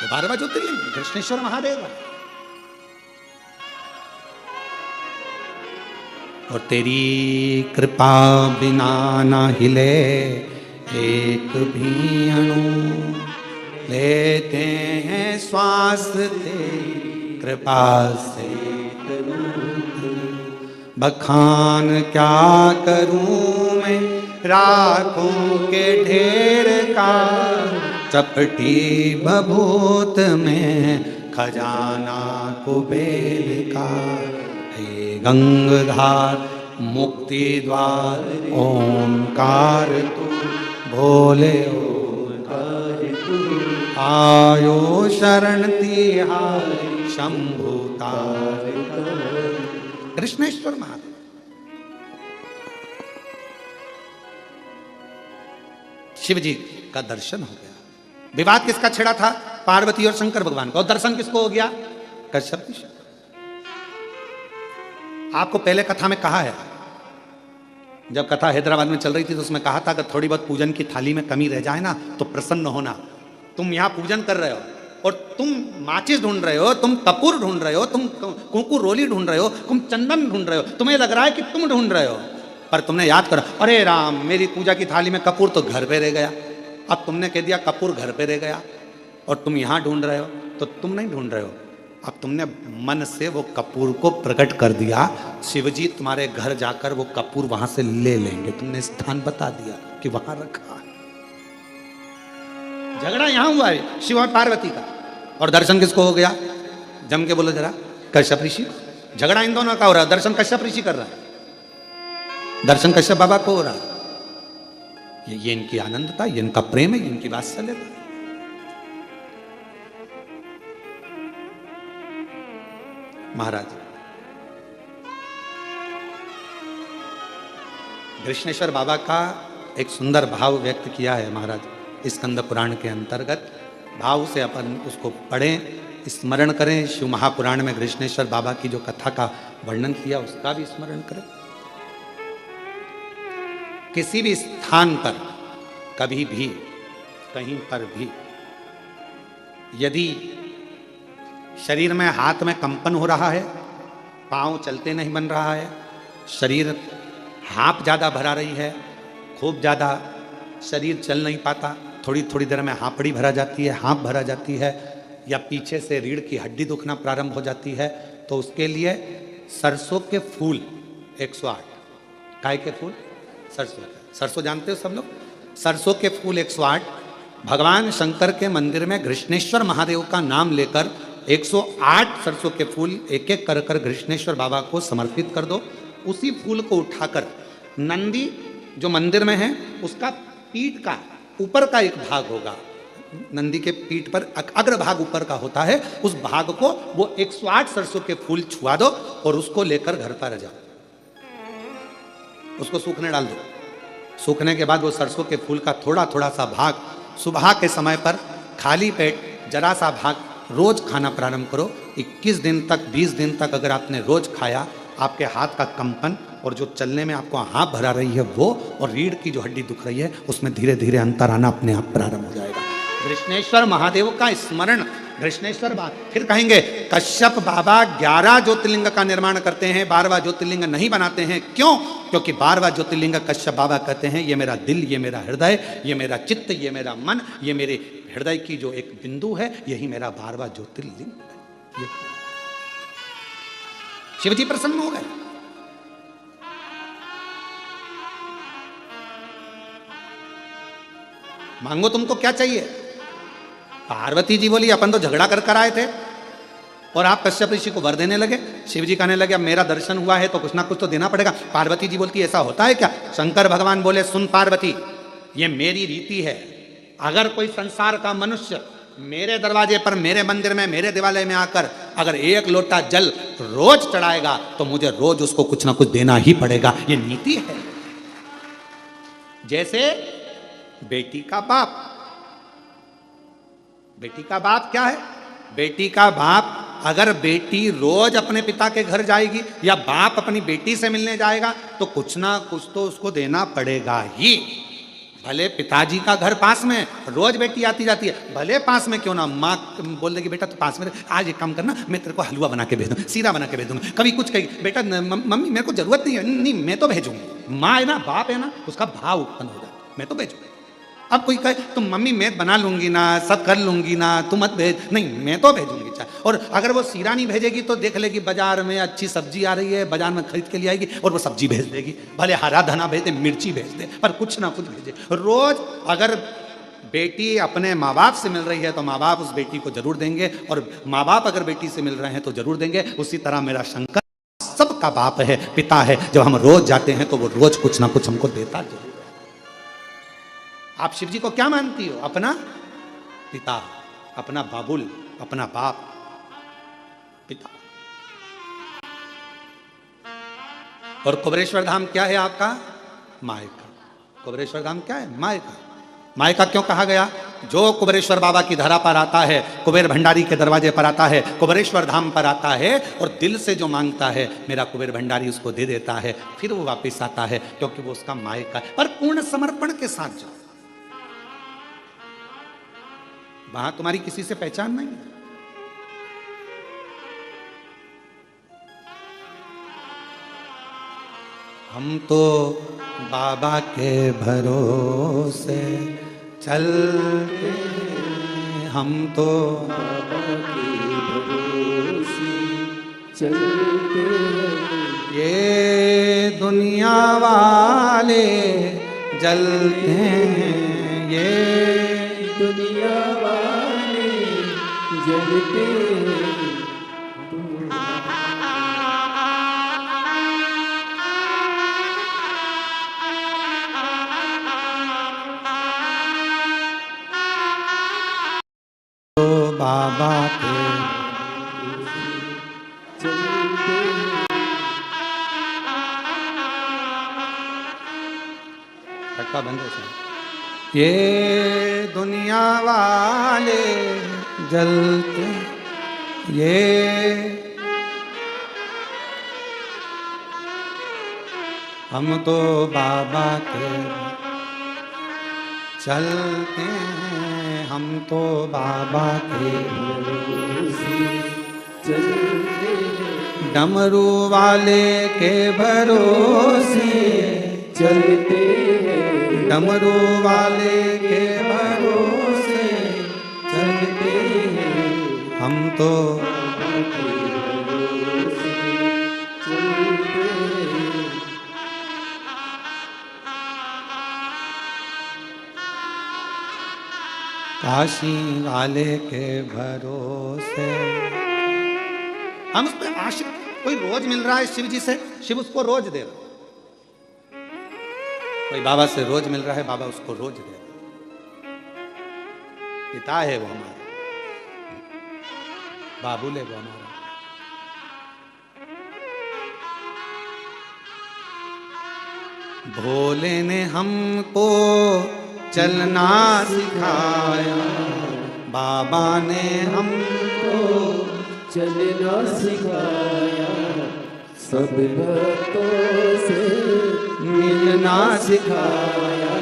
Speaker 1: वो 12वां ज्योतिर्लिंग घृष्णेश्वर महादेव है। और तेरी कृपा बिना ना हिले एक भी अणु, लेते हैं श्वास तेरी कृपा से। बखान क्या करूं मैं राखों के ढेर का, चपटी बभूत में खजाना कुबेर का। हे गंगाधार मुक्ति द्वार ओंकार तू, भोले ओंकार तू, आयो शरण तिहारी शंभु तार। कृष्णेश्वर महादेव शिव जी का दर्शन हो गया। विवाद किसका छिड़ा था? पार्वती और शंकर भगवान का। और दर्शन किसको हो गया? कश्यप ऋषि। आपको पहले कथा में कहा है, जब कथा हैदराबाद में चल रही थी तो उसमें कहा था कि थोड़ी बहुत पूजन की थाली में कमी रह जाए ना तो प्रसन्न होना। तुम यहां पूजन कर रहे हो और तुम माचिस ढूंढ रहे हो, तुम कपूर ढूंढ रहे हो, तुम कुंकू रोली ढूंढ रहे हो, तुम चंदन ढूंढ रहे हो, तुम्हें लग रहा है कि तुम ढूंढ रहे हो, पर तुमने याद करा, अरे राम मेरी पूजा की थाली में कपूर तो घर पे रह गया। अब तुमने कह दिया कपूर घर पे रह गया और तुम यहां ढूंढ रहे हो, तो तुम नहीं ढूंढ रहे हो, अब तुमने मन से वो कपूर को प्रकट कर दिया। शिवजी तुम्हारे घर जाकर वो कपूर वहां से ले लेंगे। तुमने स्थान बता दिया कि वहां रखा है। झगड़ा यहां हुआ है शिव और पार्वती का, और दर्शन किसको हो गया? जम के बोलो जरा, कश्यप ऋषि। झगड़ा इन दोनों का हो रहा है, दर्शन कश्यप ऋषि कर रहा है, दर्शन कश्यप बाबा को हो रहा है। ये इनकी आनंदता, ये इनका प्रेम है, ये इनकी वात्सल्यता। महाराज कृष्णेश्वर बाबा का एक सुंदर भाव व्यक्त किया है महाराज स्कंद पुराण के अंतर्गत। भाव से अपन उसको पढ़ें, स्मरण करें। शिव महापुराण में कृष्णेश्वर बाबा की जो कथा का वर्णन किया उसका भी स्मरण करें। किसी भी स्थान पर कभी भी कहीं पर भी यदि शरीर में हाथ में कंपन हो रहा है, पांव चलते नहीं बन रहा है, शरीर हाँप ज़्यादा भरा रही है, खूब ज़्यादा शरीर चल नहीं पाता, थोड़ी थोड़ी देर में हाँपड़ी भरा जाती है, हाँप भरा जाती है, या पीछे से रीढ़ की हड्डी दुखना प्रारंभ हो जाती है, तो उसके लिए सरसों के फूल 108। काय के फूल? सरसों। सरसों जानते हो सब लोग? सरसों के फूल 108 भगवान शंकर के मंदिर में कृष्णेश्वर महादेव का नाम लेकर 108 सरसों के फूल एक एक कर कर कृष्णेश्वर बाबा को समर्पित कर दो। उसी फूल को उठाकर नंदी जो मंदिर में है उसका पीठ का ऊपर का एक भाग होगा, नंदी के पीठ पर अग्र भाग ऊपर का होता है, उस भाग को वो 108 सरसों के फूल छुआ दो और उसको लेकर घर पर जाओ, उसको सूखने डाल दो। सूखने के बाद वो सरसों के फूल का थोड़ा थोड़ा सा भाग सुबह के समय पर खाली पेट जरा सा भाग रोज खाना प्रारंभ करो। 21 दिन तक 20 दिन तक अगर आपने रोज खाया, आपके हाथ का कंपन और जो चलने में आपको हाँप भरा रही है वो, और रीढ़ की जो हड्डी दुख रही है उसमें धीरे धीरे अंतर आना अपने आप प्रारंभ हो जाएगा। कृष्णेश्वर महादेव का स्मरण, कृष्णेश्वर बाबा फिर कहेंगे कश्यप बाबा 11 ज्योतिर्लिंग का निर्माण करते हैं, 12वां ज्योतिर्लिंग नहीं बनाते हैं। क्यों? क्योंकि 12वां ज्योतिर्लिंग कश्यप बाबा कहते हैं ये मेरा दिल, ये मेरा हृदय, ये मेरा चित्त, ये मेरा मन, ये मेरे हृदय की जो एक बिंदु है, यही मेरा 12वां ज्योतिर्लिंग है। शिवजी प्रसन्न हो गए। मांगो तुमको क्या चाहिए? पार्वती जी बोली अपन तो झगड़ा कर कर आए थे और आप कश्यप ऋषि को वर देने लगे। शिव जी कहने लगे अब मेरा दर्शन हुआ है तो कुछ ना कुछ तो देना पड़ेगा। पार्वती जी बोलती ऐसा होता है क्या? शंकर भगवान बोले सुन पार्वती, ये मेरी रीति है, अगर कोई संसार का मनुष्य मेरे दरवाजे पर, मेरे मंदिर में, मेरे देवालय में आकर अगर एक लोटा जल रोज चढ़ाएगा तो मुझे रोज उसको कुछ ना कुछ देना ही पड़ेगा, ये नीति है। जैसे बेटी का बाप, बेटी का बाप क्या है? बेटी का बाप अगर बेटी रोज अपने पिता के घर जाएगी या बाप अपनी बेटी से मिलने जाएगा तो कुछ ना कुछ तो उसको देना पड़ेगा ही। भले पिताजी का घर पास में, रोज बेटी आती जाती है, भले पास में क्यों ना, माँ बोल देगी बेटा तो पास में, आज एक काम करना, मैं तेरे को हलवा बना के भेज दूँ, सीरा बना के भेज दूँगा। कभी कुछ कही बेटा मम्मी मेरे को जरूरत नहीं है, नहीं मैं तो भेजूंगी। माँ है ना, बाप है ना, उसका भाव उत्पन्न हो जाता है, मैं तो भेजूंगी। अब कोई कहे तुम मम्मी मैं बना लूंगी ना, सब कर लूंगी ना, तुम मत भेज, नहीं मैं तो भेजूंगी चाहे। और अगर वो सीरा नहीं भेजेगी तो देख लेगी बाजार में अच्छी सब्जी आ रही है, बाजार में खरीद के लिए आएगी और वो सब्जी भेज देगी, भले हरा धना भेज दे, मिर्ची भेज दे, पर कुछ ना कुछ भेजे। रोज अगर बेटी अपने माँ बाप से मिल रही है तो माँ बाप उस बेटी को जरूर देंगे, और माँ बाप अगर बेटी से मिल रहे हैं तो जरूर देंगे। उसी तरह मेरा शंकर सबका बाप है, पिता है, जब हम रोज जाते हैं तो वो रोज कुछ ना कुछ हमको देता जरूर है। आप शिव जी को क्या मानती हो? अपना पिता, अपना बाबुल, अपना बाप, पिता। और कुबेरेश्वर धाम क्या है आपका? मायका। कुबेरेश्वर धाम क्या है? मायका। मायका क्यों कहा गया? जो कुबेरेश्वर बाबा की धरा पर आता है, कुबेर भंडारी के दरवाजे पर आता है, कुबेरेश्वर धाम पर आता है और दिल से जो मांगता है मेरा कुबेर भंडारी उसको दे देता है, फिर वो वापस आता है क्योंकि वो उसका मायका है। पर पूर्ण समर्पण के साथ जाओ, वहां तुम्हारी किसी से पहचान नहीं है। हम तो बाबा के भरोसे चलते, हम तो
Speaker 2: बाबा के भरोसे चलते हैं।
Speaker 1: ये दुनिया वाले जलते हैं, ये
Speaker 2: दुनिया वाले जलते हैं।
Speaker 1: तो बाबा के
Speaker 2: चलते हैं।
Speaker 1: खटका बंद है। ये दुनिया वाले जलते, ये हम तो बाबा के चलते हैं, हम तो बाबा के
Speaker 2: चलते हैं।
Speaker 1: डमरू वाले के भरोसे
Speaker 2: चलते हैं।
Speaker 1: डमरू वाले के भरोसे
Speaker 2: चलते हैं।
Speaker 1: हम तो
Speaker 2: बाबा के भरोसे चलते हैं।
Speaker 1: काशी वाले के भरोसे। हम उस पर आशिक, कोई रोज मिल रहा है शिव जी से, शिव उसको रोज दे रहा। कोई बाबा से रोज मिल रहा है, बाबा उसको रोज दे रहा। पिता है वो हमारा, बाबुल है वो हमारा। भोले ने हमको चलना सिखाया, बाबा ने हमको
Speaker 2: चलना सिखाया। सब भक्तों से
Speaker 1: मिलना
Speaker 2: सिखाया।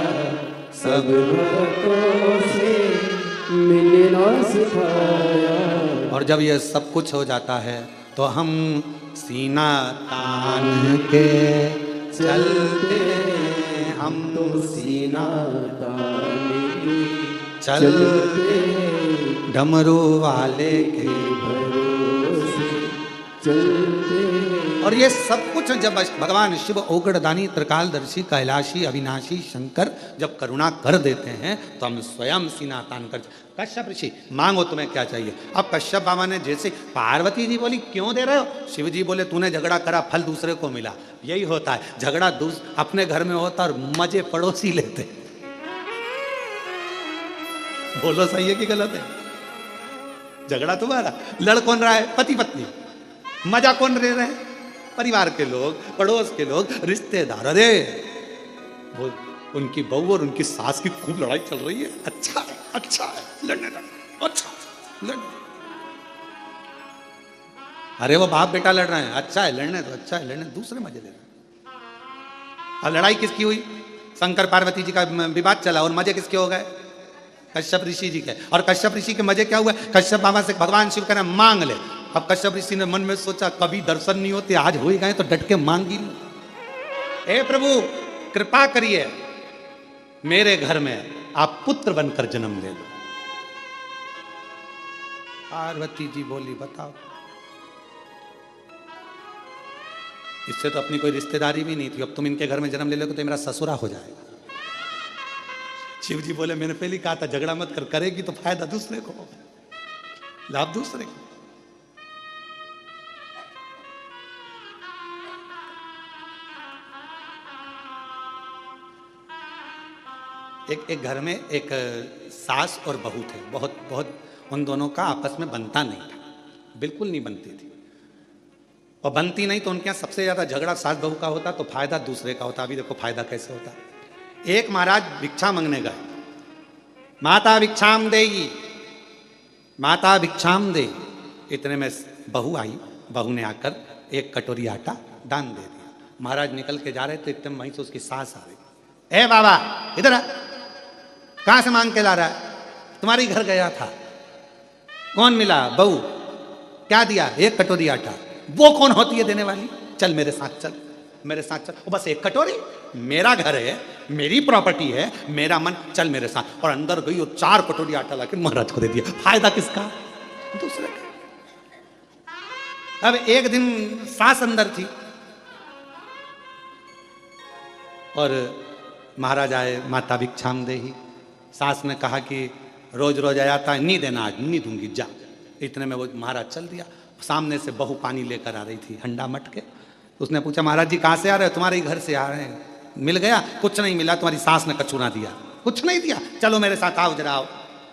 Speaker 2: सब भक्तों से मिलना सिखाया।
Speaker 1: और जब ये सब कुछ हो जाता है तो हम सीना तान के चलते हैं, हम तो सीना
Speaker 2: ताने के
Speaker 1: चलते हैं, डमरू वाले के
Speaker 2: भरोसे चलते हैं।
Speaker 1: और ये सब कुछ जब भगवान शिव औगड़दानी त्रिकालदर्शी कैलाशी अविनाशी शंकर जब करुणा कर देते हैं तो हम स्वयं सीना तान कर। कश्यप ऋषि मांगो तुम्हें क्या चाहिए। अब कश्यप बाबा ने जैसे, पार्वती जी बोली क्यों दे रहे हो, शिव जी बोले तूने झगड़ा करा फल दूसरे को मिला। यही होता है, झगड़ा अपने घर में होता और मजे पड़ोसी लेते। बोलो सही है कि गलत है। झगड़ा तुम्हारा, लड़ कौन रहा है, पति पत्नी, मजा कौन ले रहे हैं, परिवार के लोग, पड़ोस के लोग, रिश्तेदार। अरे वो उनकी बहू और उनकी सास की खूब लड़ाई चल रही है, अच्छा है, अच्छा है, लड़ने दो, अच्छा लड़ने। अरे वो बाप बेटा लड़ रहे हैं, अच्छा है लड़ने दो, अच्छा है लड़ने, दूसरे मजे ले रहे हैं। और लड़ाई किसकी हुई, शंकर पार्वती जी का विवाद चला और मजे किसके हो गए, कश्यप ऋषि जी के। और कश्यप ऋषि के मजे क्या हुए, कश्यप बाबा से भगवान शिव कहना मांग ले। अब कश्यप ऋषि ने मन में सोचा कभी दर्शन नहीं होते, आज हो ही गए तो डट के मांगी लूं। हे प्रभु कृपा करिए, मेरे घर में आप पुत्र बनकर जन्म ले लो। पार्वती जी बोली बताओ, इससे तो अपनी कोई रिश्तेदारी भी नहीं थी, अब तुम इनके घर में जन्म ले लोगे तो मेरा ससुरा हो जाएगा। शिव जी बोले मैंने पहले कहा था झगड़ा मत कर, करेगी तो फायदा दूसरे को, लाभ दूसरे को। एक घर में एक सास और बहू थे, बहुत उन दोनों का आपस में बनता नहीं था, बिल्कुल नहीं बनती थी। और बनती नहीं तो उनके यहाँ सबसे ज्यादा झगड़ा सास बहू का होता तो फायदा दूसरे का होता। अभी देखो फायदा कैसे होता। एक महाराज भिक्षा मांगने गए, माता भिक्षाम देगी, माता भिक्षाम दे। इतने में बहू आई, बहू ने आकर एक कटोरी आटा दान दे दिया। महाराज निकल के जा रहे तो इतने वहीं से उसकी सास आ गई। ए बाबा इधर आ, कहां से मांग के ला रहा है? तुम्हारी घर गया था। कौन मिला? बहू। क्या दिया? एक कटोरी आटा। वो कौन होती है देने वाली? चल मेरे साथ चल, मेरे साथ चल। वो बस एक कटोरी? मेरा घर है, मेरी प्रॉपर्टी है, मेरा मन, चल मेरे साथ। और अंदर गई और 4 कटोरी आटा लाके महाराज को दे दिया। फायदा किसका? दूसरे का। अब एक दिन सास अंदर थी और महाराज आए, माता भिक्षाम देही। सास ने कहा कि रोज रोज आया था, नहीं देना, आज नहीं दूंगी, जा। इतने में वो महाराज चल दिया। सामने से बहू पानी लेकर आ रही थी, हंडा मट के। उसने पूछा, महाराज जी कहाँ से आ रहे हो? तुम्हारे ही घर से आ रहे हैं। मिल गया? कुछ नहीं मिला, तुम्हारी सास ने कचूना दिया। कुछ नहीं दिया? चलो मेरे साथ आओ जरा, आओ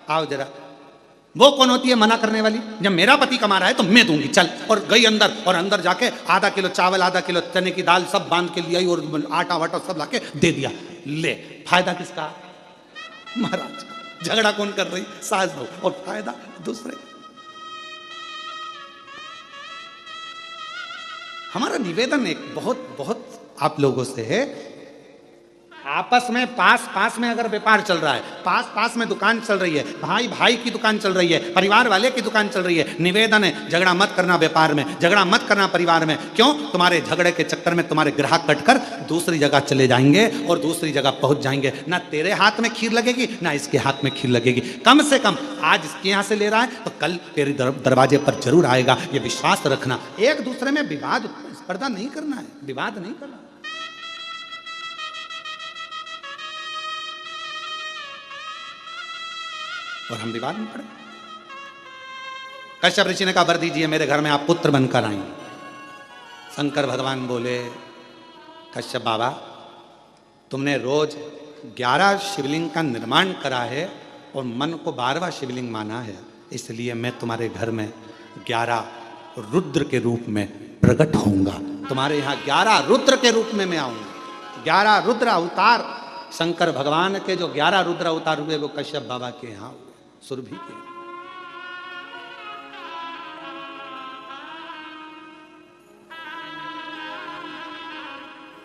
Speaker 1: आओ जरा। वो कौन होती है मना करने वाली? जब मेरा पति कमा रहा है तो मैं दूंगी, चल। और गई अंदर, और अंदर जाके आधा किलो चावल, आधा किलो चने की दाल सब बांध के लिए आई और आटा वाटा सब लाके दे दिया। ले, फायदा किसका? महाराज का। झगड़ा कौन कर रही? सास बहू। और फायदा दूसरे। हमारा निवेदन एक बहुत बहुत आप लोगों से है, आपस में पास में अगर व्यापार चल रहा है, पास में दुकान चल रही है, भाई भाई की दुकान चल रही है, परिवार वाले की दुकान चल रही है, निवेदन है झगड़ा मत करना व्यापार में, झगड़ा मत करना परिवार में। क्यों? तुम्हारे झगड़े के चक्कर में तुम्हारे ग्राहक कटकर दूसरी जगह चले जाएंगे और दूसरी जगह पहुंच जाएंगे। ना तेरे हाथ में खीर लगेगी, ना इसके हाथ में खीर लगेगी। कम से कम आज इसके यहाँ से ले रहा है तो कल तेरे दरवाजे पर जरूर आएगा, ये विश्वास रखना। एक दूसरे में विवाद स्पर्धा नहीं करना है, विवाद नहीं करना। और हम विवाद में पड़े। कश्यप ऋषि ने कहा, वर दीजिए मेरे घर में आप पुत्र बनकर आई। शंकर भगवान बोले, कश्यप बाबा तुमने रोज 11 शिवलिंग का निर्माण करा है और मन को 12वां शिवलिंग माना है, इसलिए मैं तुम्हारे घर में 11 रुद्र के रूप में प्रकट होऊंगा। तुम्हारे यहाँ 11 रुद्र के रूप में मैं आऊंगा। 11 रुद्र अवतार शंकर भगवान के जो 11 रुद्र अवतार हुए वो कश्यप बाबा के यहाँ हुए, सुरभि के।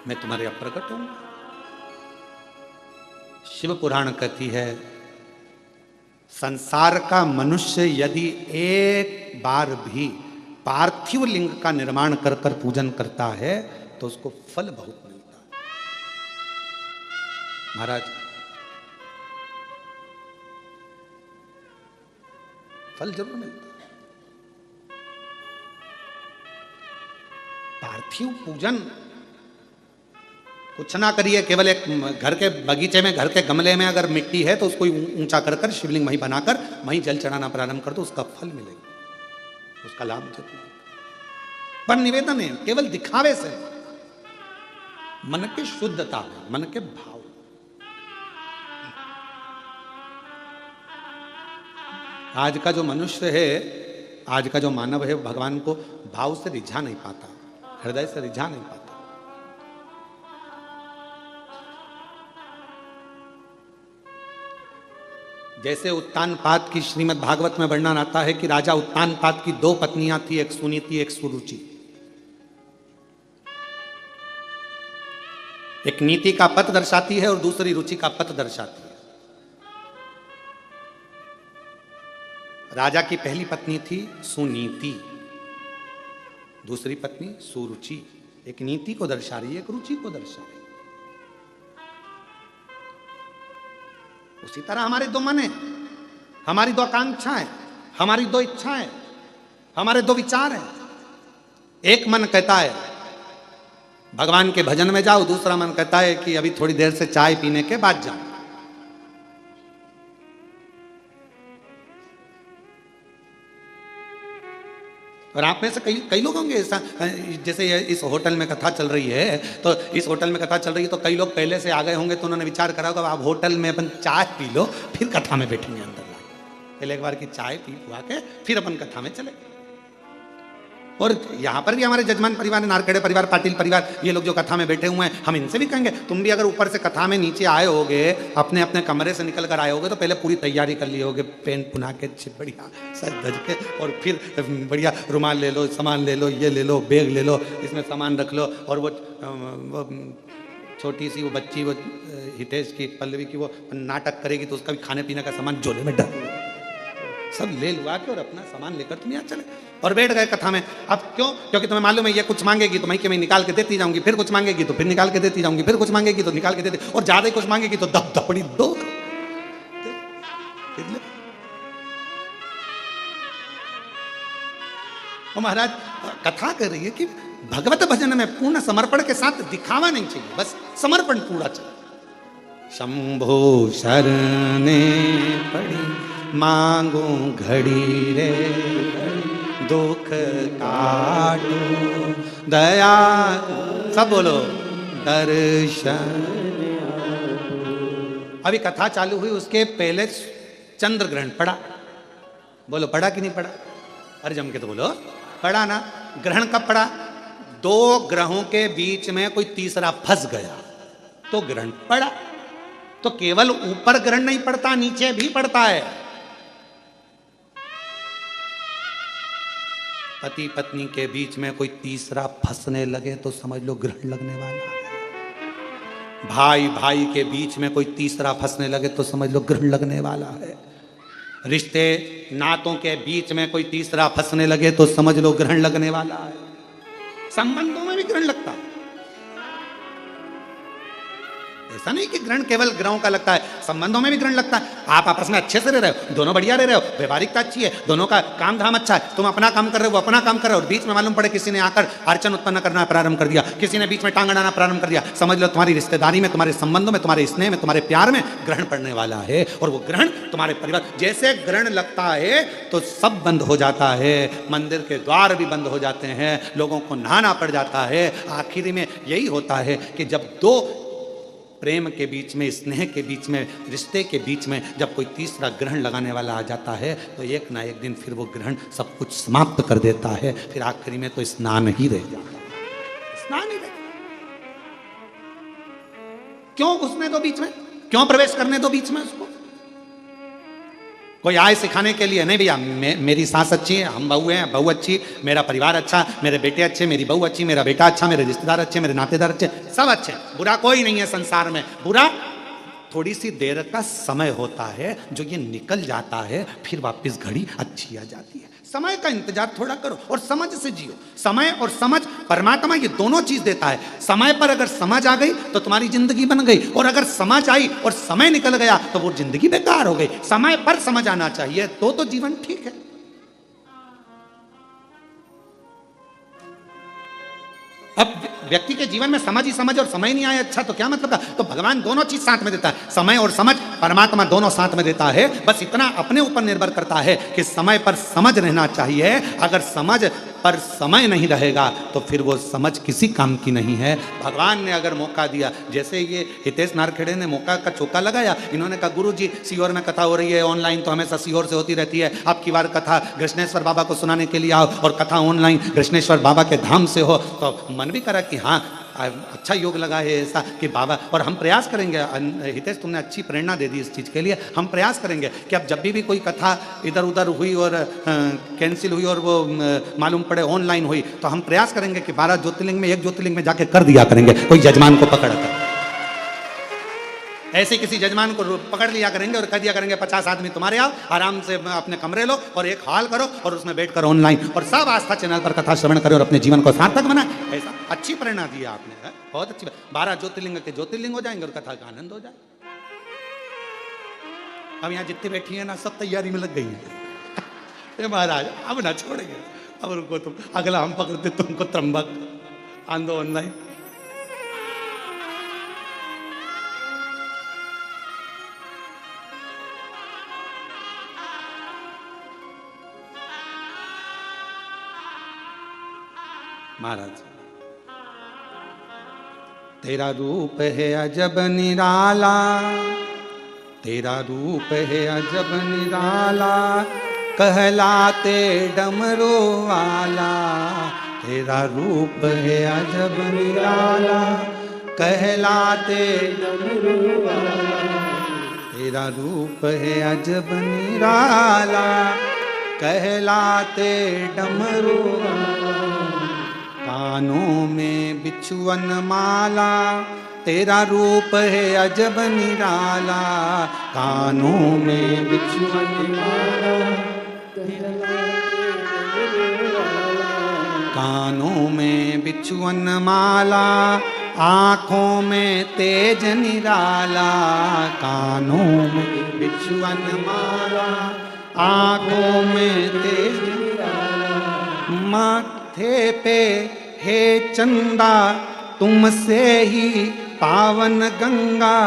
Speaker 1: मैं तुम्हारे अब प्रकट हूं। शिव पुराण कहती है, संसार का मनुष्य यदि एक बार भी पार्थिव लिंग का निर्माण कर कर पूजन करता है तो उसको फल बहुत मिलता है। महाराज फल जरूर मिलता है। पार्थिव पूजन कुछ ना करिए, केवल एक घर के बगीचे में, घर के गमले में अगर मिट्टी है तो उसको ऊंचा कर कर शिवलिंग वहीं बनाकर वहीं जल चढ़ाना प्रारंभ कर दो, उसका फल मिलेगा, उसका लाभ जरूर। पर निवेदन है केवल दिखावे से, मन की शुद्धता है, मन के भाव। आज का जो मनुष्य है, आज का जो मानव है, भगवान को भाव से रिझा नहीं पाता, हृदय से रिझा नहीं पाता। जैसे उत्तानपाद की श्रीमद् भागवत में वर्णन आता है कि राजा उत्तानपाद की 2 पत्नियां थी, एक सुनीति एक सुरुचि। एक नीति का पथ दर्शाती है और दूसरी रुचि का पथ दर्शाती है। राजा की पहली पत्नी थी सुनीति, दूसरी पत्नी सुरुचि। एक नीति को दर्शा रही है, एक रुचि को दर्शा रही है। उसी तरह हमारे 2 मन है, हमारी 2 आकांक्षाएं, हमारी 2 इच्छाएं, हमारे 2 विचार हैं। एक मन कहता है भगवान के भजन में जाओ, दूसरा मन कहता है कि अभी थोड़ी देर से चाय पीने के बाद जाओ। और आप में से कई लोग होंगे ऐसा, जैसे इस होटल में कथा चल रही है, तो इस होटल में कथा चल रही है तो कई लोग पहले से आ गए होंगे, तो उन्होंने विचार करा होगा आप होटल में अपन चाय पी लो, फिर कथा में बैठेंगे अंदर लाके। पहले एक बार की चाय पी हुआ के फिर अपन कथा में चले। और यहाँ पर भी हमारे जजमान परिवार, नारखेड़े परिवार, पाटिल परिवार, ये लोग जो कथा में बैठे हुए हैं, हम इनसे भी कहेंगे तुम भी अगर ऊपर से कथा में नीचे आए होगे, अपने अपने कमरे से निकल कर आए होगे, तो पहले पूरी तैयारी कर ली होगे, पेन पुना के बढ़िया सज धज के, और फिर बढ़िया रुमाल ले लो, सामान ले लो, ये ले लो, बैग ले लो, इसमें सामान रख लो, और वो छोटी सी वो बच्ची, वो हितेश की, पल्लवी की, वो नाटक करेगी तो उसका भी खाने पीने का सामान झोले में डाल, सब ले लुआ के और अपना सामान लेकर तुम यहाँ चले और बैठ गए कथा में। अब क्यों? क्योंकि तुम्हें मालूम है ये कुछ मांगेगी तो मैं निकाल के देती जाऊंगी, फिर कुछ मांगेगी तो फिर निकाल के देती जाऊंगी, फिर कुछ मांगेगी तो निकाल के देती, और ज्यादा ही कुछ मांगेगी तो दब दपड़ी दो। और महाराज कथा कर रही है कि भगवत भजन में पूर्ण समर्पण के साथ दिखावा नहीं चाहिए, बस समर्पण पूरा चाहिए। शंभो शरणे पड़ी मांगू घड़ी रे, दुख काटो दया, सब बोलो दर्शन। अभी कथा चालू हुई, उसके पहले चंद्र ग्रहण पड़ा, बोलो पड़ा कि नहीं पड़ा? अरे जम के तो बोलो पड़ा ना। ग्रहण कब पड़ा? दो ग्रहों के बीच में कोई तीसरा फंस गया तो ग्रहण पड़ा। तो केवल ऊपर ग्रहण नहीं पड़ता, नीचे भी पड़ता है। पति पत्नी के बीच में कोई तीसरा फंसने लगे तो समझ लो ग्रहण लगने वाला है। भाई भाई के बीच में कोई तीसरा फंसने लगे तो समझ लो ग्रहण लगने वाला है। रिश्ते नातों के बीच में कोई तीसरा फंसने लगे तो समझ लो ग्रहण लगने वाला है। संबंधों में भी ग्रहण लगता है। ऐसा नहीं कि ग्रहण केवल ग्रहों का लगता है, संबंधों में भी ग्रहण लगता है। आप आपस में अच्छे से रह रहे हो, दोनों बढ़िया रह रहे हो, व्यवहारिकता अच्छी है, दोनों का काम धाम अच्छा है, तुम अपना काम कर रहे हो, वो अपना काम कर रहे हो, और बीच में मालूम पड़े किसी ने आकर अड़चन उत्पन्न करना प्रारंभ कर दिया, किसी ने बीच में टांग अड़ाना प्रारंभ कर दिया, समझ लो तुम्हारी रिश्तेदारी में, तुम्हारे संबंधों में, तुम्हारे स्नेह में, तुम्हारे प्यार में ग्रहण पड़ने वाला है। और वो ग्रहण तुम्हारे परिवार, जैसे ग्रहण लगता है तो सब बंद हो जाता है, मंदिर के द्वार भी बंद हो जाते हैं, लोगों को नहाना पड़ जाता है। आखिरी में यही होता है कि जब दो प्रेम के बीच में, स्नेह के बीच में, रिश्ते के बीच में जब कोई तीसरा ग्रहण लगाने वाला आ जाता है तो एक ना एक दिन फिर वो ग्रहण सब कुछ समाप्त कर देता है। फिर आखिरी में तो स्नान ही रह जाता है, स्नान ही रह। क्यों घुसने दो बीच में? क्यों प्रवेश करने दो बीच में उसको? कोई आए सिखाने के लिए नहीं भैया, मेरी सास अच्छी है, हम बहू हैं, बहू अच्छी, मेरा परिवार अच्छा, मेरे बेटे अच्छे, मेरी बहू अच्छी, मेरा बेटा अच्छा, मेरे रिश्तेदार अच्छे, मेरे नातेदार अच्छे, सब अच्छे, बुरा कोई नहीं है संसार में। बुरा थोड़ी सी देर का समय होता है जो ये निकल जाता है, फिर वापस घड़ी अच्छी आ जाती है। समय का इंतजार थोड़ा करो और समझ से जियो। समय और समझ परमात्मा ये दोनों चीज देता है। समय पर अगर समझ आ गई तो तुम्हारी जिंदगी बन गई, और अगर समझ आई और समय निकल गया तो वो जिंदगी बेकार हो गई। समय पर समझ आना चाहिए तो जीवन ठीक है। अब व्यक्ति के जीवन में समझ ही समझ और समय नहीं आया अच्छा तो क्या मतलब का? तो भगवान दोनों चीज साथ में देता है, समय और समझ, परमात्मा दोनों साथ में देता है। बस इतना अपने ऊपर निर्भर करता है कि समय पर समझ रहना चाहिए। अगर समझ पर समय नहीं रहेगा तो फिर वो समझ किसी काम की नहीं है। भगवान ने अगर मौका दिया, जैसे ये हितेश नारखेड़े ने मौका का चौका लगाया, इन्होंने कहा गुरुजी सीहोर में कथा हो रही है, ऑनलाइन तो हमेशा सीहोर से होती रहती है, अब की बार कथा कृष्णेश्वर बाबा को सुनाने के लिए आओ और कथा ऑनलाइन कृष्णेश्वर बाबा के धाम से हो। तो मन भी करा कि हाँ अच्छा योग लगा है ऐसा कि बाबा, और हम प्रयास करेंगे। हितेश तुमने अच्छी प्रेरणा दे दी इस चीज़ के लिए। हम प्रयास करेंगे कि अब जब भी कोई कथा इधर उधर हुई और कैंसिल हुई और वो मालूम पड़े ऑनलाइन हुई, तो हम प्रयास करेंगे कि 12 ज्योतिर्लिंग में एक ज्योतिर्लिंग में जाके कर दिया करेंगे, कोई जजमान को पकड़ कर। ऐसे किसी जजमान को पकड़ लिया करेंगे और कह दिया करेंगे 50 आदमी तुम्हारे आओ, आराम से अपने कमरे लो और एक हॉल करो और उसमें बैठकर ऑनलाइन और सब आस्था चैनल पर कथा श्रवण करें और अपने जीवन को सार्थक बनाए। ऐसा अच्छी प्रेरणा दी आपने, है बहुत अच्छी। 12 ज्योतिर्लिंग के ज्योतिर्लिंग हो जाएंगे और कथा का आनंद हो जाए। अब यहाँ जितनी बैठी है ना सब तैयारी में लग गई है। महाराज अब ना छोड़ेंगे, अब रुको तुम, अगला हम पकड़ते तुमको त्रंबक आंदो ऑनलाइन। महाराज तेरा रूप है अजब निराला, तेरा रूप है अजब निराला, कहलाते डमरू वाला, तेरा रूप है अजब निराला। कहलाते
Speaker 2: डमरू वाला,
Speaker 1: तेरा रूप है अजब निराला। कहलाते डमरू वाला, कानों में बिछुअन माला। तेरा रूप है अजब निराला, कानों में बिछुअन माला। कानों में बिछुअन माला, आँखों में तेज निराला। कानों में बिछुअन माला, आँखों में तेज निराला। माथे पे है चंदा, तुमसे ही पावन गंगा।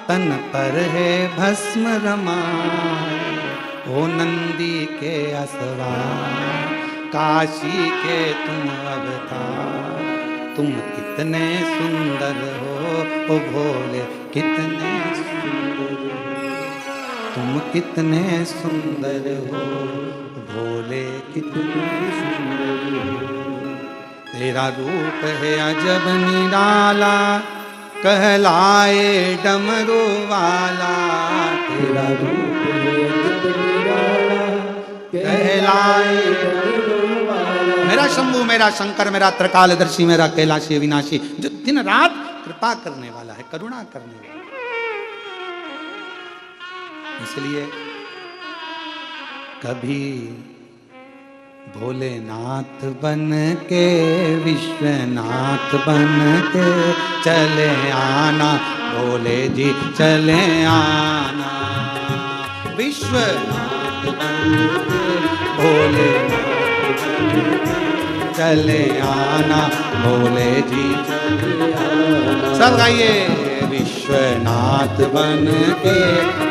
Speaker 1: तन पर है भस्म रमाए, ओ नंदी के असवार। काशी के तुम अवतार, तुम कितने सुंदर हो ओ भोले, कितने सुंदर हो। तुम कितने सुंदर हो भोले, कितने सुंदर हो। तेरा रूप है अजब निराला, कहलाए डमरू वाला। तेरा रूप है अजब निराला, कहलाए डमरू वाला। मेरा शंभू, मेरा शंकर, मेरा त्रिकालदर्शी, मेरा कैलाशी अविनाशी, जो दिन रात कृपा करने वाला है, करुणा करने वाला है। इसलिए कभी भोलेनाथ बन के, विश्वनाथ बन के चले आना। भोले जी चले आना, विश्वनाथ बन के, भोलेनाथ बन के चले आना। भोले जी चले आना। सब गाइए, विश्वनाथ बन के,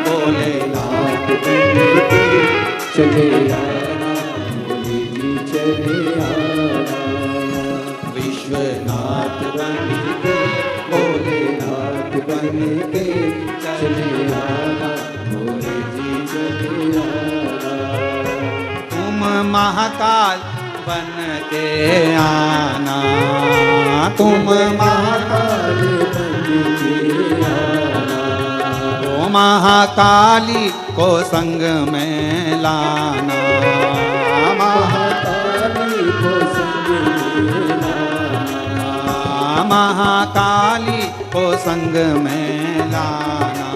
Speaker 1: भोलेनाथ बन के
Speaker 2: चले आना। भोले जी चले आना।
Speaker 1: विश्वनाथ बन के, भोलेनाथ बन के चले आना।
Speaker 2: भोले जी चले आना।
Speaker 1: तुम महाकाल बन के आना। तुम महाकाल
Speaker 2: बन के आना।
Speaker 1: ओ महाकाली को संग में लाना।
Speaker 2: महाकाली को संग में लाना।
Speaker 1: महाकाली को संग में लाना।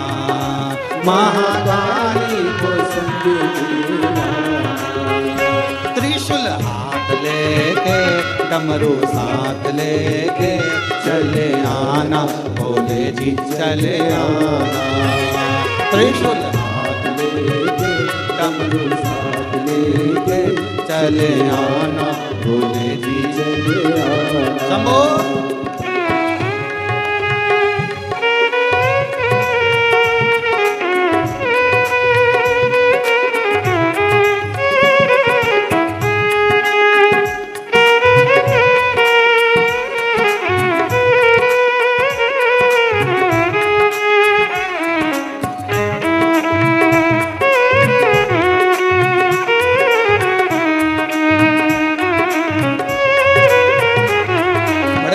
Speaker 1: महाकाली
Speaker 2: को संग में लाना।
Speaker 1: त्रिशूल हाथ लेके, डमरू साथ लेके चले आना। भोले जी चले आना। त्रिशूल हाथ लेके, डमरू साथ लेके चले आना। भोले जी चले आना। शंभो।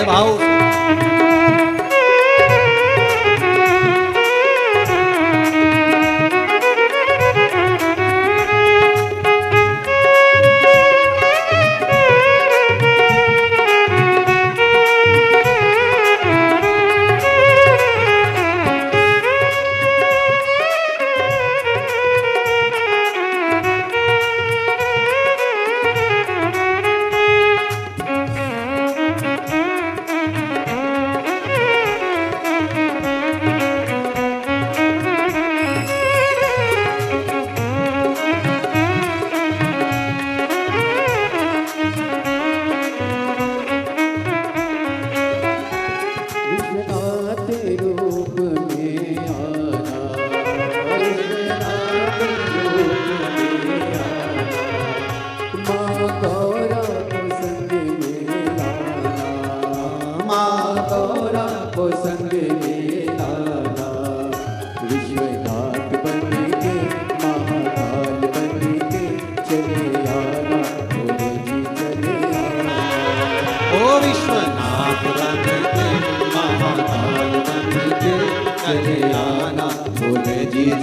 Speaker 1: भाव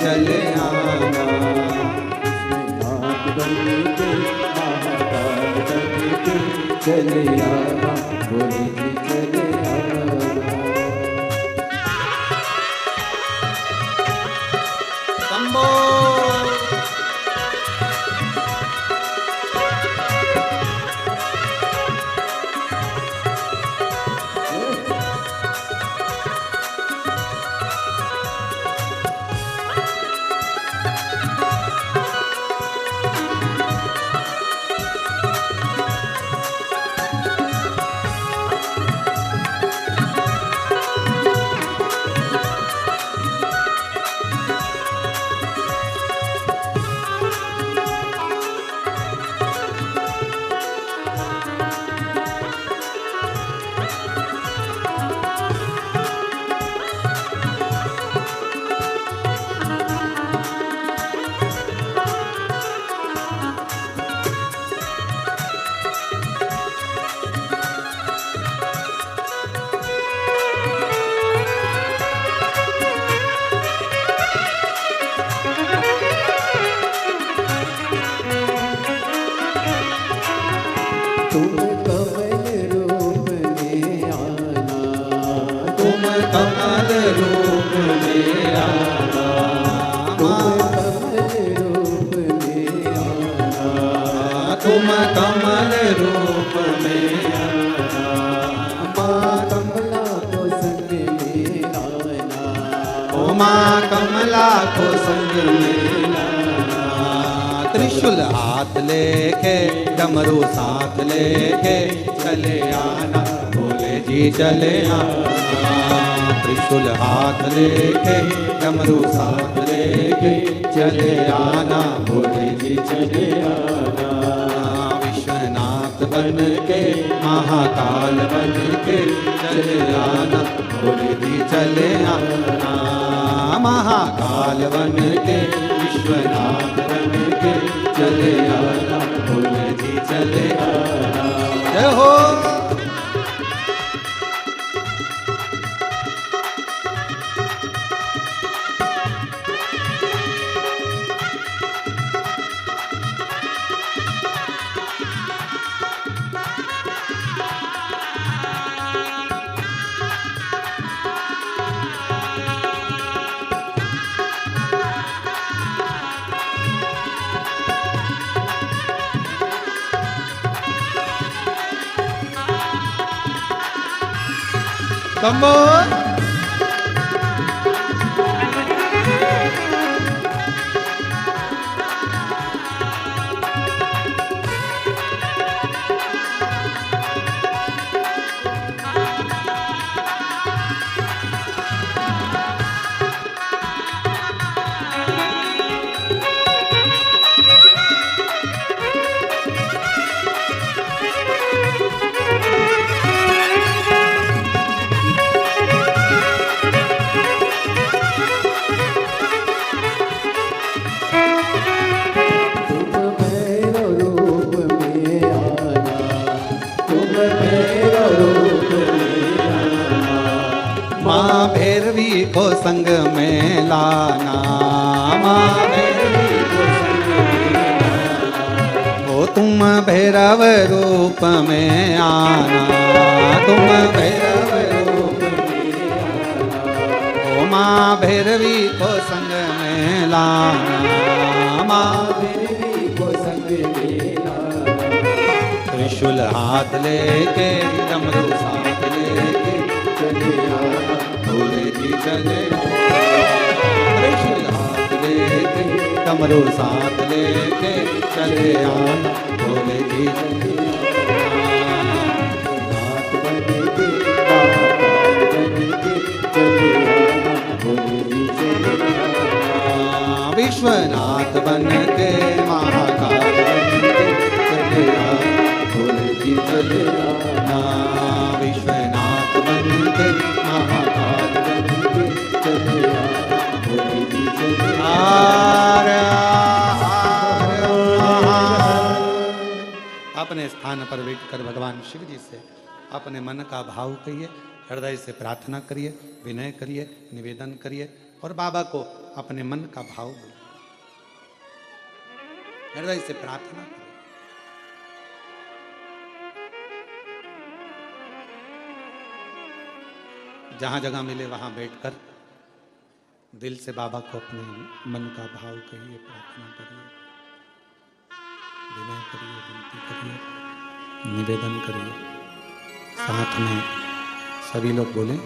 Speaker 1: चले आना।
Speaker 2: नाथ बन के महाकाल बन के चले आना, भोले जी चले आना।
Speaker 1: शंभो
Speaker 2: तुम कमल रूप में आना,
Speaker 1: तुम कमल रूप में आना,
Speaker 2: तुम कमल रूप में आना,
Speaker 1: तुम कमल रूप में आना।
Speaker 2: माँ कमला को संग में लाना,
Speaker 1: ओ माँ कमला को संग में लाना। त्रिशूल हाथ लेके डमरू साथ लेके चले आना, भोले जी चले आना। त्रिशूल हाथ लेके डमरू साथ लेके चले आना, भोले जी चले आना। विश्वनाथ बन के महाकाल बन के चले आना, भोले जी चले आना। महाकाल बन के विश्वनाथ बन के चले आना, भोले जी चले आना। जय हो। शंभो माँ भैरवी को संग में लाना, माँ भैरवी को संग में लाना। ओ तुम भैरव रूप में आना, तुम भैरव रूप में आना। ओ माँ भैरवी को संग में लाना, माँ भैरवी को संग में लाना। त्रिशूल हाथ लेके डमरू साथ लेके चले आना, भोले जी चले। त्रिशूल हाथ लेके डमरू साथ लेके चले आना, भोले जी चले।
Speaker 2: हाथ बन के महाकाल बन के चले आना, भोले जी चले आना।
Speaker 1: विश्वनाथ बन के महाकाल बन के चले आना, भोले जी चले आना। विश्वनाथ बन के महाकाल बन के चले आना, भोले जी चले आना। अपने स्थान पर बैठ कर भगवान शिव जी से अपने मन का भाव कहिए, हृदय से प्रार्थना करिए, विनय करिए, निवेदन करिए और बाबा को अपने मन का भाव बोलो, हृदय से प्रार्थना करो। जहां जगह मिले वहां बैठकर दिल से बाबा को अपने मन का भाव कहिए, प्रार्थना करिए, विनय करिए, विनती करिए, निवेदन करिए। साथ में सभी लोग बोलें,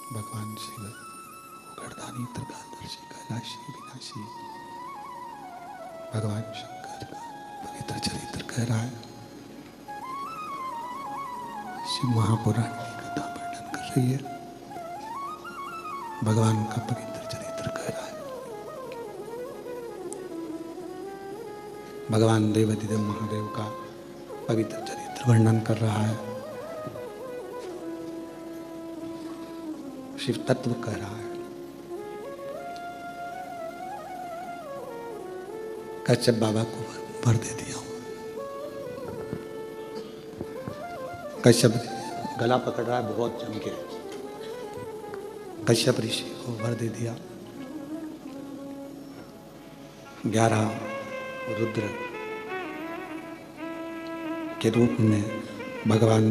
Speaker 1: भगवान शिव गर्दानी त्रिकालदर्शी कैलाशी विनाशी भगवान शंकर का पवित्र चरित्र कह रहा है। शिव महापुराण की कथा वर्णन कर रही है, भगवान का पवित्र चरित्र कह रहा है। भगवान देवाधिदेव महादेव का पवित्र चरित्र वर्णन कर रहा है। शिव तत्व कह रहा है। कश्यप बाबा को वर दे दिया हूं। कश्यप गला पकड़ रहा है बहुत जम के। कश्यप ऋषि को वर दे दिया। 11 रुद्र के रूप में भगवान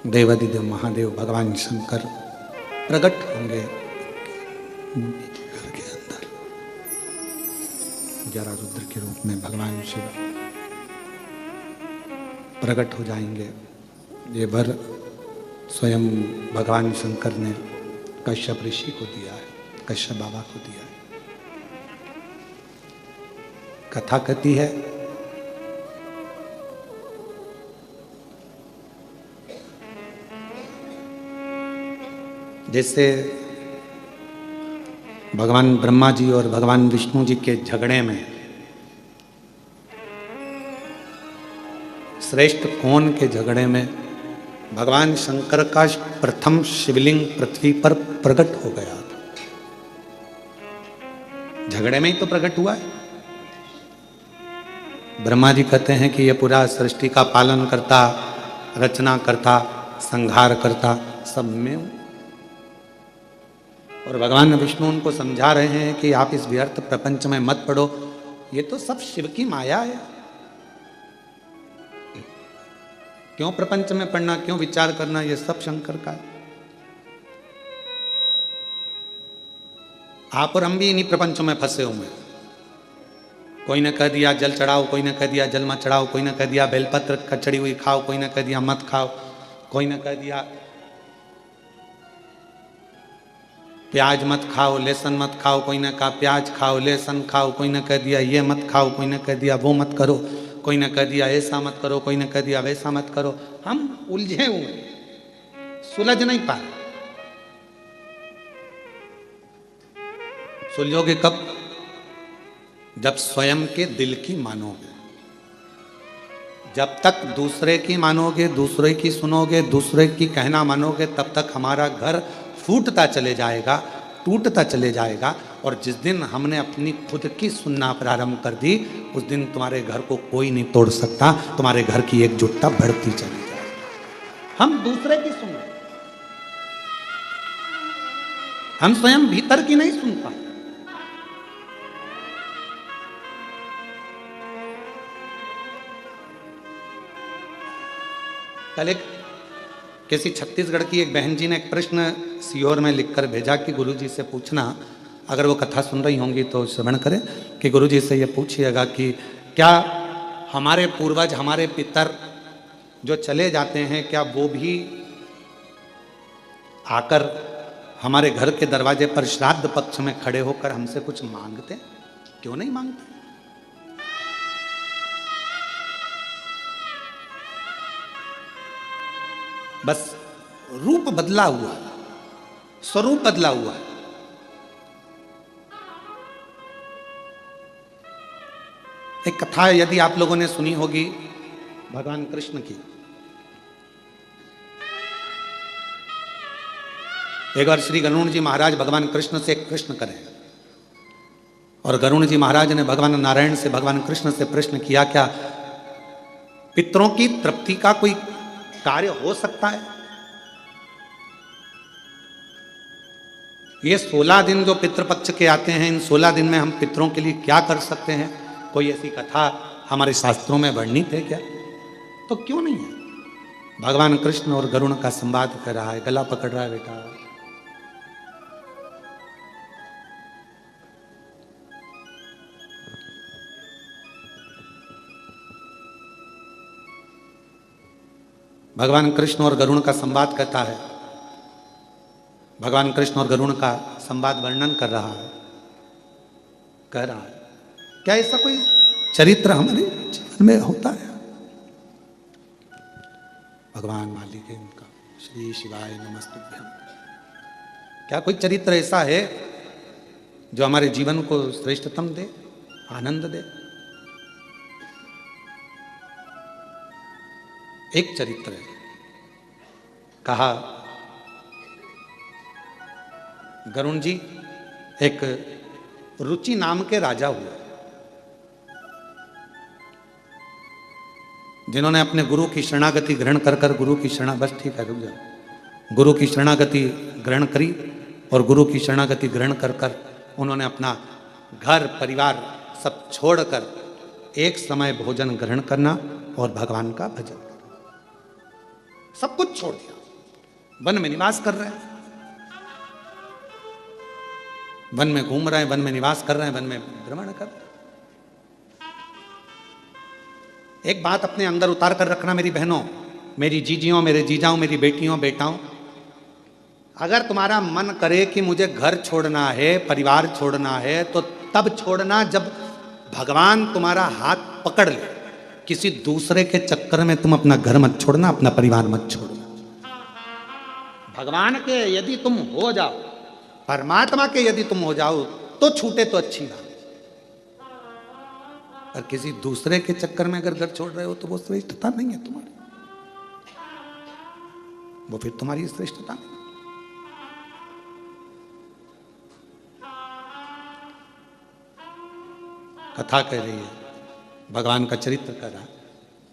Speaker 1: देवाधिदेव महादेव भगवान शंकर प्रकट होंगे घर के अंदर। 11 रुद्र के रूप में भगवान शिव प्रकट हो जाएंगे। ये वर स्वयं भगवान शंकर ने कश्यप ऋषि को दिया है, कश्यप बाबा को दिया है। कथा कहती है जैसे भगवान ब्रह्मा जी और भगवान विष्णु जी के झगड़े में श्रेष्ठ कौन के झगड़े में भगवान शंकर का प्रथम शिवलिंग पृथ्वी पर प्रकट हो गया था। झगड़े में ही तो प्रकट हुआ है। ब्रह्मा जी कहते हैं कि यह पूरा सृष्टि का पालन करता, रचना करता, संहार करता, सब में हूं। और भगवान विष्णु उनको समझा रहे हैं कि आप इस व्यर्थ प्रपंच में मत पड़ो, ये तो सब शिव की माया है। क्यों प्रपंच में पढ़ना, क्यों विचार करना, ये सब शंकर का है। आप और हम भी इन्हीं प्रपंचों में फंसे हुए हैं। कोई ने कह दिया जल चढ़ाओ, कोई ने कह दिया जल मत चढ़ाओ, कोई ने कह दिया बेलपत्र कचड़ी हुई खाओ, कोई ने कह दिया मत खाओ, कोई ने कह दिया प्याज मत खाओ, लहसुन मत खाओ, कोई ने कहा प्याज खाओ, लहसुन खाओ, कोई ने कह दिया ये मत खाओ, कोई ने कह दिया वो मत करो, कोई ने कह दिया ऐसा मत करो, कोई ने कह दिया वैसा मत करो। हम उलझे हुए, सुलझ नहीं पा रहे। सुलझोगे कब? जब स्वयं के दिल की मानोगे। जब तक दूसरे की मानोगे, दूसरे की सुनोगे, दूसरे की कहना मानोगे, तब तक हमारा घर फूटता चले जाएगा, टूटता चले जाएगा। और जिस दिन हमने अपनी खुद की सुनना प्रारंभ कर दी, उस दिन तुम्हारे घर को कोई नहीं तोड़ सकता। तुम्हारे घर की एकजुटता बढ़ती चली जाएगी। हम दूसरे की सुन रहे, हम स्वयं भीतर की नहीं सुन पाते। कल एक किसी छत्तीसगढ़ की एक बहन जी ने एक प्रश्न सीहोर में लिखकर भेजा कि गुरुजी से पूछना, अगर वो कथा सुन रही होंगी तो श्रवण करें, कि गुरुजी से ये पूछिएगा कि क्या हमारे पूर्वज, हमारे पितर जो चले जाते हैं, क्या वो भी आकर हमारे घर के दरवाजे पर श्राद्ध पक्ष में खड़े होकर हमसे कुछ मांगते? क्यों नहीं मांगते? बस रूप बदला हुआ, स्वरूप बदला हुआ है। एक कथा यदि आप लोगों ने सुनी होगी भगवान कृष्ण की। एक बार श्री गरुण जी महाराज भगवान कृष्ण से एक प्रश्न करें, और गरुण जी महाराज ने भगवान नारायण से, भगवान कृष्ण से प्रश्न किया, क्या पितरों की तृप्ति का कोई कार्य हो सकता है? ये 16 दिन जो पितृपक्ष के आते हैं, इन 16 दिन में हम पितरों के लिए क्या कर सकते हैं? कोई ऐसी कथा हमारे शास्त्रों में वर्णित है क्या? तो क्यों नहीं है? भगवान कृष्ण और गरुण का संवाद कर रहा है, गला पकड़ रहा है बेटा। भगवान कृष्ण और गरुण का संवाद कहता है, भगवान कृष्ण और गरुण का संवाद वर्णन कर रहा है, कह रहा है, क्या ऐसा कोई चरित्र हमारे जीवन में होता है? भगवान मालिक है उनका, श्री शिवाय नमस्तुभ्यम। क्या कोई चरित्र ऐसा है जो हमारे जीवन को श्रेष्ठतम दे, आनंद दे? एक चरित्र है, कहा गरुण जी एक रुचि नाम के राजा हुए, जिन्होंने अपने गुरु की शरणागति ग्रहण कर गुरु की शरणा, बस ठीक है रुक जाओ, गुरु की शरणागति ग्रहण करी, और गुरु की शरणागति ग्रहण कर उन्होंने अपना घर परिवार सब छोड़कर एक समय भोजन ग्रहण करना और भगवान का भजन करना, सब कुछ छोड़ दिया। वन में निवास कर रहे हैं, वन में घूम रहे हैं, वन में निवास कर रहे हैं, वन में भ्रमण कर रहे हैं। एक बात अपने अंदर उतार कर रखना मेरी बहनों, मेरी जीजियों, मेरे जीजाओं, मेरी बेटियों, बेटाओं, अगर तुम्हारा मन करे कि मुझे घर छोड़ना है, परिवार छोड़ना है, तो तब छोड़ना जब भगवान तुम्हारा हाथ पकड़ ले। किसी दूसरे के चक्कर में तुम अपना घर मत छोड़ना, अपना परिवार मत छोड़ना। भगवान के यदि तुम हो जाओ, परमात्मा के यदि तुम हो जाओ तो छूटे तो अच्छी बात, और किसी दूसरे के चक्कर में अगर घर छोड़ रहे हो तो वो श्रेष्ठता नहीं है तुम्हारी, वो फिर तुम्हारी श्रेष्ठता नहीं। कथा कह रही है, भगवान का चरित्र कर रहा है।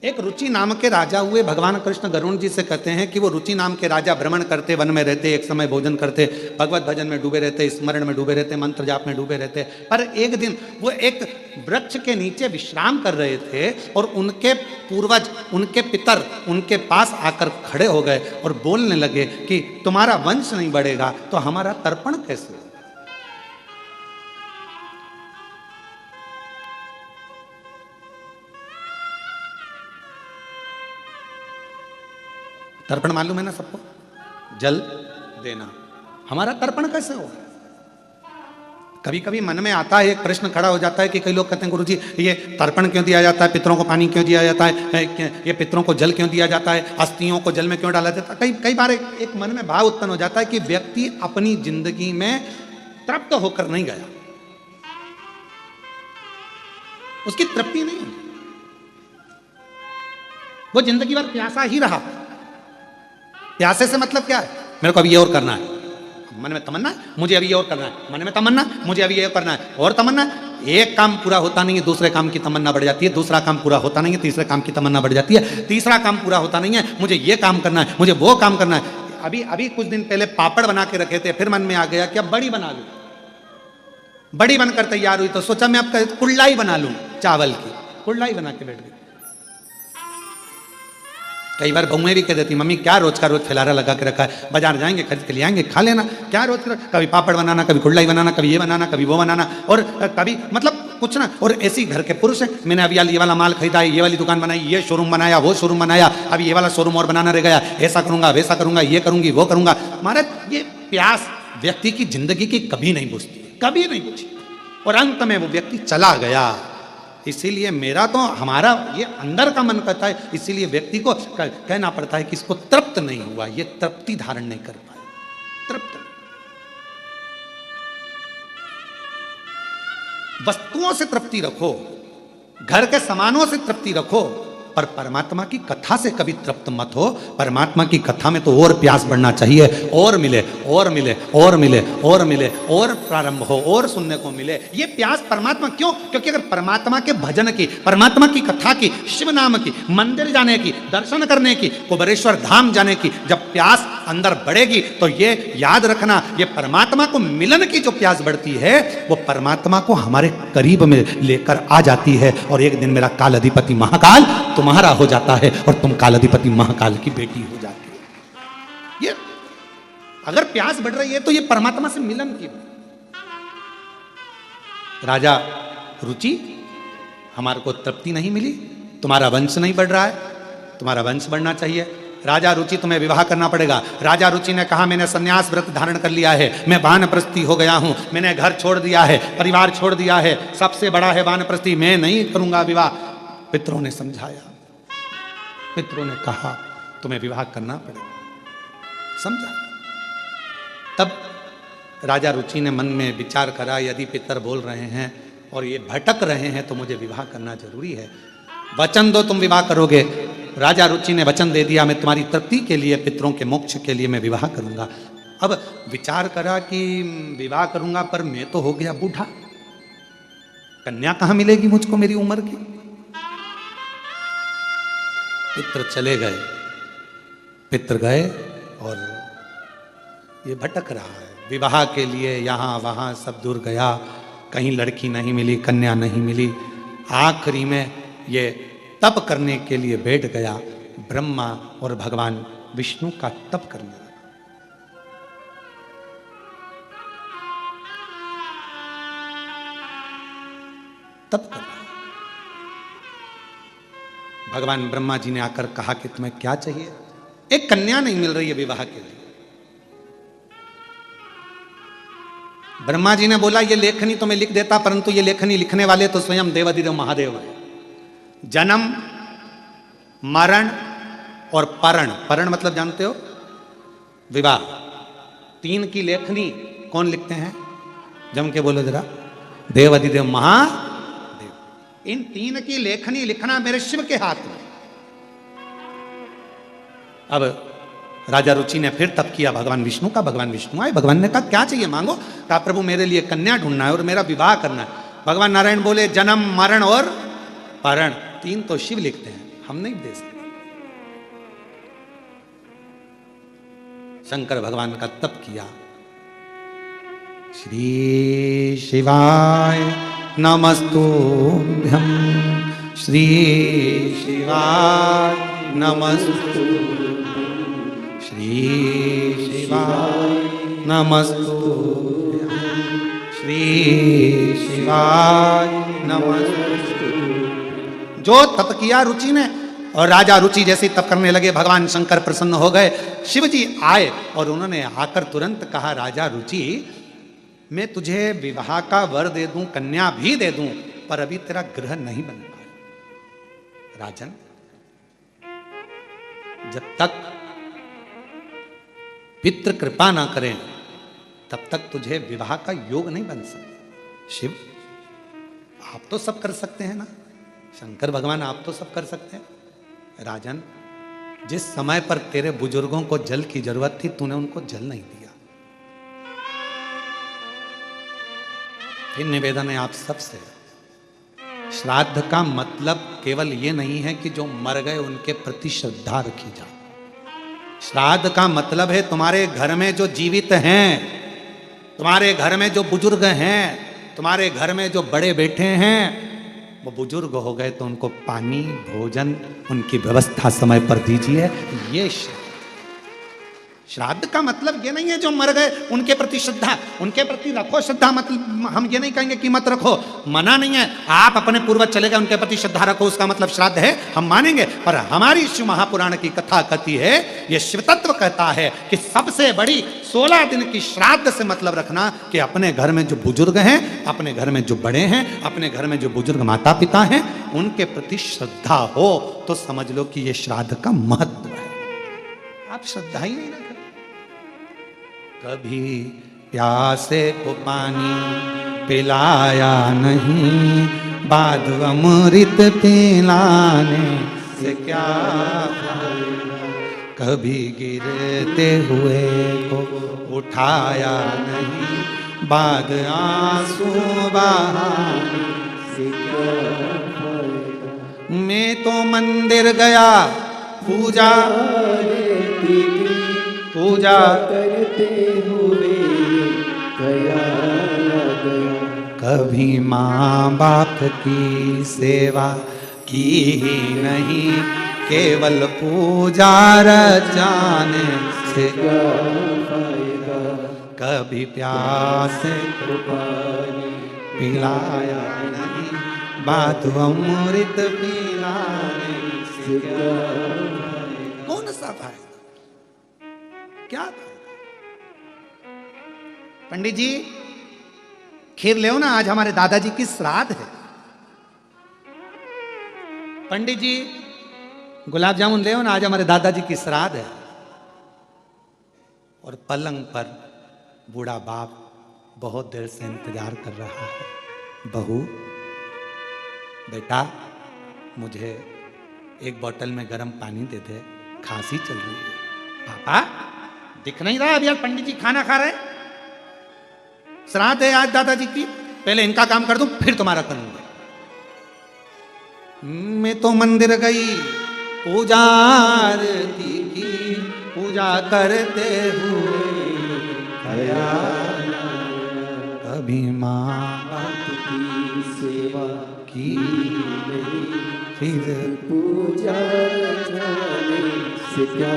Speaker 1: एक रुचि नाम के राजा हुए। भगवान कृष्ण गरुण जी से कहते हैं कि वो रुचि नाम के राजा भ्रमण करते, वन में रहते, एक समय भोजन करते, भगवत भजन में डूबे रहते, स्मरण में डूबे रहते, मंत्र जाप में डूबे रहते। पर एक दिन वो एक वृक्ष के नीचे विश्राम कर रहे थे और उनके पूर्वज, उनके पितर उनके पास आकर खड़े हो गए और बोलने लगे कि तुम्हारा वंश नहीं बढ़ेगा तो हमारा तर्पण कैसे? तर्पण मालूम है ना सबको? जल देना। हमारा तर्पण कैसे होगा? कभी कभी मन में आता है, एक प्रश्न खड़ा हो जाता है कि कई लोग कहते हैं गुरुजी ये तर्पण क्यों दिया जाता है, पितरों को पानी क्यों दिया जाता है, ये पितरों को जल क्यों दिया जाता है, अस्थियों को जल में क्यों डाला जाता है? कई बार एक मन में भाव उत्पन्न हो जाता है कि व्यक्ति अपनी जिंदगी में तृप्त होकर नहीं गया, उसकी तृप्ति नहीं हुई, वो जिंदगी भर प्यासा ही रहा। प्यासे से मतलब क्या है? मेरे को अभी ये और करना है, मन में तमन्ना है, मुझे अभी ये और करना है, मन में तमन्ना, मुझे अभी ये करना है, और तमन्ना। एक काम पूरा होता नहीं है, दूसरे काम की तमन्ना बढ़ जाती है, दूसरा काम पूरा होता नहीं है, तीसरे काम की तमन्ना बढ़ जाती है, तीसरा काम पूरा होता नहीं है, मुझे ये काम करना है, मुझे वो काम करना है। अभी कुछ दिन पहले पापड़ बना के रखे थे, फिर मन में आ गया कि अब बड़ी बना लूं। बड़ी बनकर तैयार हुई तो सोचा मैं अब कुल्लाई बना लूं, चावल की कुल्लाई बना के बैठ गई। कई बार बहुएं भी कह देती मम्मी क्या रोज का रोज फैलारा लगा के रखा है, बाजार जाएंगे खरीद के ले आएंगे खा लेना, क्या रोज का कभी पापड़ बनाना, कभी कुल्लाई बनाना, कभी ये बनाना, कभी वो बनाना, और कभी मतलब कुछ ना। और ऐसी घर के पुरुष हैं, मैंने अभी ये वाला माल खरीदा है, ये वाली दुकान बनाई, ये शोरूम बनाया, वो शोरूम बनाया, अभी ये वाला शोरूम और बनाना रह गया, ऐसा करूंगा वैसा करूंगा, ये करूंगी वो करूंगा। महाराज ये प्यास व्यक्ति की जिंदगी की कभी नहीं बुझती, कभी नहीं बुझी, और अंत में वो व्यक्ति चला गया। इसीलिए मेरा तो हमारा ये अंदर का मन कहता है, इसीलिए व्यक्ति को कहना पड़ता है कि इसको तृप्त नहीं हुआ, ये तृप्ति धारण नहीं कर पाए। तृप्त वस्तुओं से तृप्ति रखो, घर के सामानों से तृप्ति रखो, पर परमात्मा की कथा से कभी तृप्त मत हो। परमात्मा की कथा में तो और प्यास बढ़ना चाहिए, और मिले और मिले और मिले और मिले, और प्रारंभ हो और सुनने को मिले। ये प्यास परमात्मा क्यों? क्योंकि अगर परमात्मा के भजन की, परमात्मा की कथा की, शिव नाम की, मंदिर जाने की, दर्शन करने की, कुबेरेश्वर धाम जाने की जब प्यास अंदर बढ़ेगी तो ये याद रखना, ये परमात्मा को मिलन की जो प्यास बढ़ती है वो परमात्मा को हमारे करीब में लेकर आ जाती है। और एक दिन मेरा काल अधिपति महाकाल तुम्हारा हो जाता है और तुम काल अधिपति महाकाल की बेटी हो जाती है। ये अगर प्यास बढ़ रही है तो ये परमात्मा से मिलन की। राजा रुचि, हमारे को तृप्ति नहीं मिली, तुम्हारा वंश नहीं बढ़ रहा है, तुम्हारा वंश बढ़ना चाहिए। राजा रुचि तुम्हें विवाह करना पड़ेगा। राजा रुचि ने कहा मैंने संन्यास व्रत धारण कर लिया है, मैं वानप्रस्थी हो गया हूं, मैंने घर छोड़ दिया है, परिवार छोड़ दिया है, सबसे बड़ा है वानप्रस्थी, मैं नहीं करूंगा विवाह। पितरों ने समझाया, पितरों ने कहा तुम्हें विवाह करना पड़ेगा, समझा। तब राजा रुचि ने मन में विचार करा, यदि पितर बोल रहे हैं और ये भटक रहे हैं तो मुझे विवाह करना जरूरी है। वचन दो तुम विवाह करोगे। राजा रुचि ने वचन दे दिया, मैं तुम्हारी तृप्ति के लिए, पितरों के मोक्ष के लिए मैं विवाह करूंगा। अब विचार करा कि विवाह करूंगा पर मैं तो हो गया बूढ़ा, कन्या कहां मिलेगी मुझको मेरी उम्र की। पितर चले गए, पितर गए और ये भटक रहा है विवाह के लिए, यहां वहां सब दूर गया, कहीं लड़की नहीं मिली, कन्या नहीं मिली। आखिरी में ये तप करने के लिए बैठ गया, ब्रह्मा और भगवान विष्णु का तप करने लगा। तप कर रहा। भगवान ब्रह्मा जी ने आकर कहा कि तुम्हें क्या चाहिए? एक कन्या नहीं मिल रही है विवाह के लिए। ब्रह्मा जी ने बोला ये लेखनी तो मैं लिख देता, परंतु ये लेखनी लिखने वाले तो स्वयं देवाधिदेव महादेव है। जन्म, मरण और परण, परण मतलब जानते हो विवाह, तीन की लेखनी कौन लिखते हैं? जम के बोलो जरा, देवाधिदेव महादेव। इन तीन की लेखनी लिखना मेरे शिव के हाथ में। अब राजा रुचि ने फिर तप किया भगवान विष्णु का। भगवान विष्णु आए, भगवान ने कहा क्या चाहिए मांगो। कहा प्रभु मेरे लिए कन्या ढूंढना है और मेरा विवाह करना है। भगवान नारायण बोले जन्म, मरण और परण, तीन तो शिव लिखते हैं, हम नहीं दे सकते। शंकर भगवान का तप किया। श्री शिवाय नमस्तुभ्यं, श्री शिवाय नमस्तुभ्यं, श्री शिवाय नमस्तुभ्यं, श्री शिवाय नमस्तुभ्यं। जो तप किया रुचि ने और राजा रुचि जैसी तप करने लगे, भगवान शंकर प्रसन्न हो गए। शिव जी आए और उन्होंने आकर तुरंत कहा, राजा रुचि मैं तुझे विवाह का वर दे दूं, कन्या भी दे दूं, पर अभी तेरा ग्रह नहीं बन पाया। राजन, जब तक पितृ कृपा ना करें तब तक तुझे विवाह का योग नहीं बन सकता। शिव, आप तो सब कर सकते हैं ना, शंकर भगवान आप तो सब कर सकते हैं। राजन, जिस समय पर तेरे बुजुर्गों को जल की जरूरत थी तूने उनको जल नहीं दिया। फिर निवेदन है आप सबसे, श्राद्ध का मतलब केवल ये नहीं है कि जो मर गए उनके प्रति श्रद्धा रखी जाए। श्राद्ध का मतलब है तुम्हारे घर में जो जीवित हैं, तुम्हारे घर में जो बुजुर्ग हैं, तुम्हारे घर में जो बड़े बैठे हैं, वो बुजुर्ग हो गए तो उनको पानी, भोजन, उनकी व्यवस्था समय पर दीजिए। ये श्राद्ध का मतलब ये नहीं है जो मर गए उनके प्रति श्रद्धा, उनके प्रति रखो श्रद्धा, मतलब हम ये नहीं कहेंगे कि मत रखो, मना नहीं है। आप अपने पूर्वज चले गए उनके प्रति श्रद्धा रखो, उसका मतलब श्राद्ध है, हम मानेंगे। पर हमारी शिव महापुराण की कथा कहती है, ये शिव तत्व कहता है कि सबसे बड़ी 16 दिन की श्राद्ध से मतलब रखना कि अपने घर में जो बुजुर्ग हैं, अपने घर में जो बड़े हैं, अपने घर में जो बुजुर्ग माता पिता हैं, उनके प्रति श्रद्धा हो तो समझ लो कि ये श्राद्ध का महत्व है। आप श्रद्धा ही नहीं रखते। कभी प्यासे को पानी पिलाया नहीं, बाद अमृत पिलाने से क्या फायदा। कभी गिरते हुए को उठाया नहीं, बाद आंसू बहाने से क्या फायदा। मैं तो मंदिर गया पूजा
Speaker 2: करते हुए गया
Speaker 1: कभी माँ बाप की सेवा की ही नहीं, केवल पूजा रचाने से क्या फायदा। कभी प्यासे को पानी पिलाया नहीं, बाद अमृत पिलाने से क्या फायदा। कौन सा फायदा, क्या फायदा। पंडित जी खीर ले ना, आज हमारे दादाजी की श्राद्ध है। पंडित जी गुलाब जामुन ले ना, आज हमारे दादाजी की श्राद्ध है। और पलंग पर बूढ़ा बाप बहुत देर से इंतजार कर रहा है। बहू, बेटा मुझे एक बोतल में गर्म पानी दे दे, खांसी चल रही है। पापा दिख नहीं रहा अभी, यार पंडित जी खाना खा रहे, श्राद्ध है आज दादाजी की, पहले इनका काम कर दूं फिर तुम्हारा करूंगा। मैं तो मंदिर गई पूजा आरती की, पूजा करते हुए गया, कभी माँ बाप की सेवा की नहीं, फिर
Speaker 2: पूजा से क्या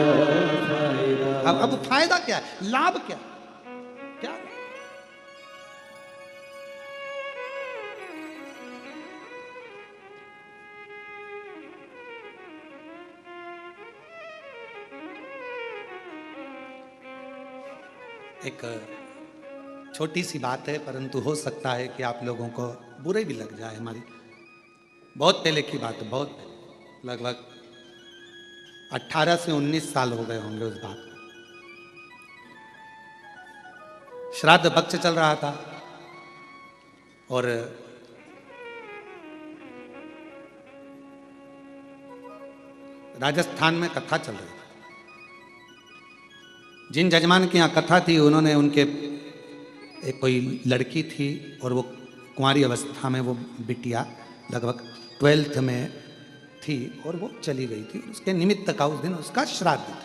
Speaker 2: फायदा।
Speaker 1: अब फायदा क्या है, लाभ क्या क्या। एक छोटी सी बात है, परंतु हो सकता है कि आप लोगों को बुरे भी लग जाए। हमारी बहुत पहले की बात है, बहुत पहले, लगभग 18 से 19 साल हो गए होंगे उस बात को। श्राद्ध पक्ष चल रहा था और राजस्थान में कथा चल रही थी। जिन जजमान की यहाँ कथा थी, उन्होंने उनके एक कोई लड़की थी और वो कुंवारी अवस्था में, वो बिटिया लगभग 12th में थी और वो चली गई थी। उसके निमित्त का उस दिन उसका श्राद्ध था।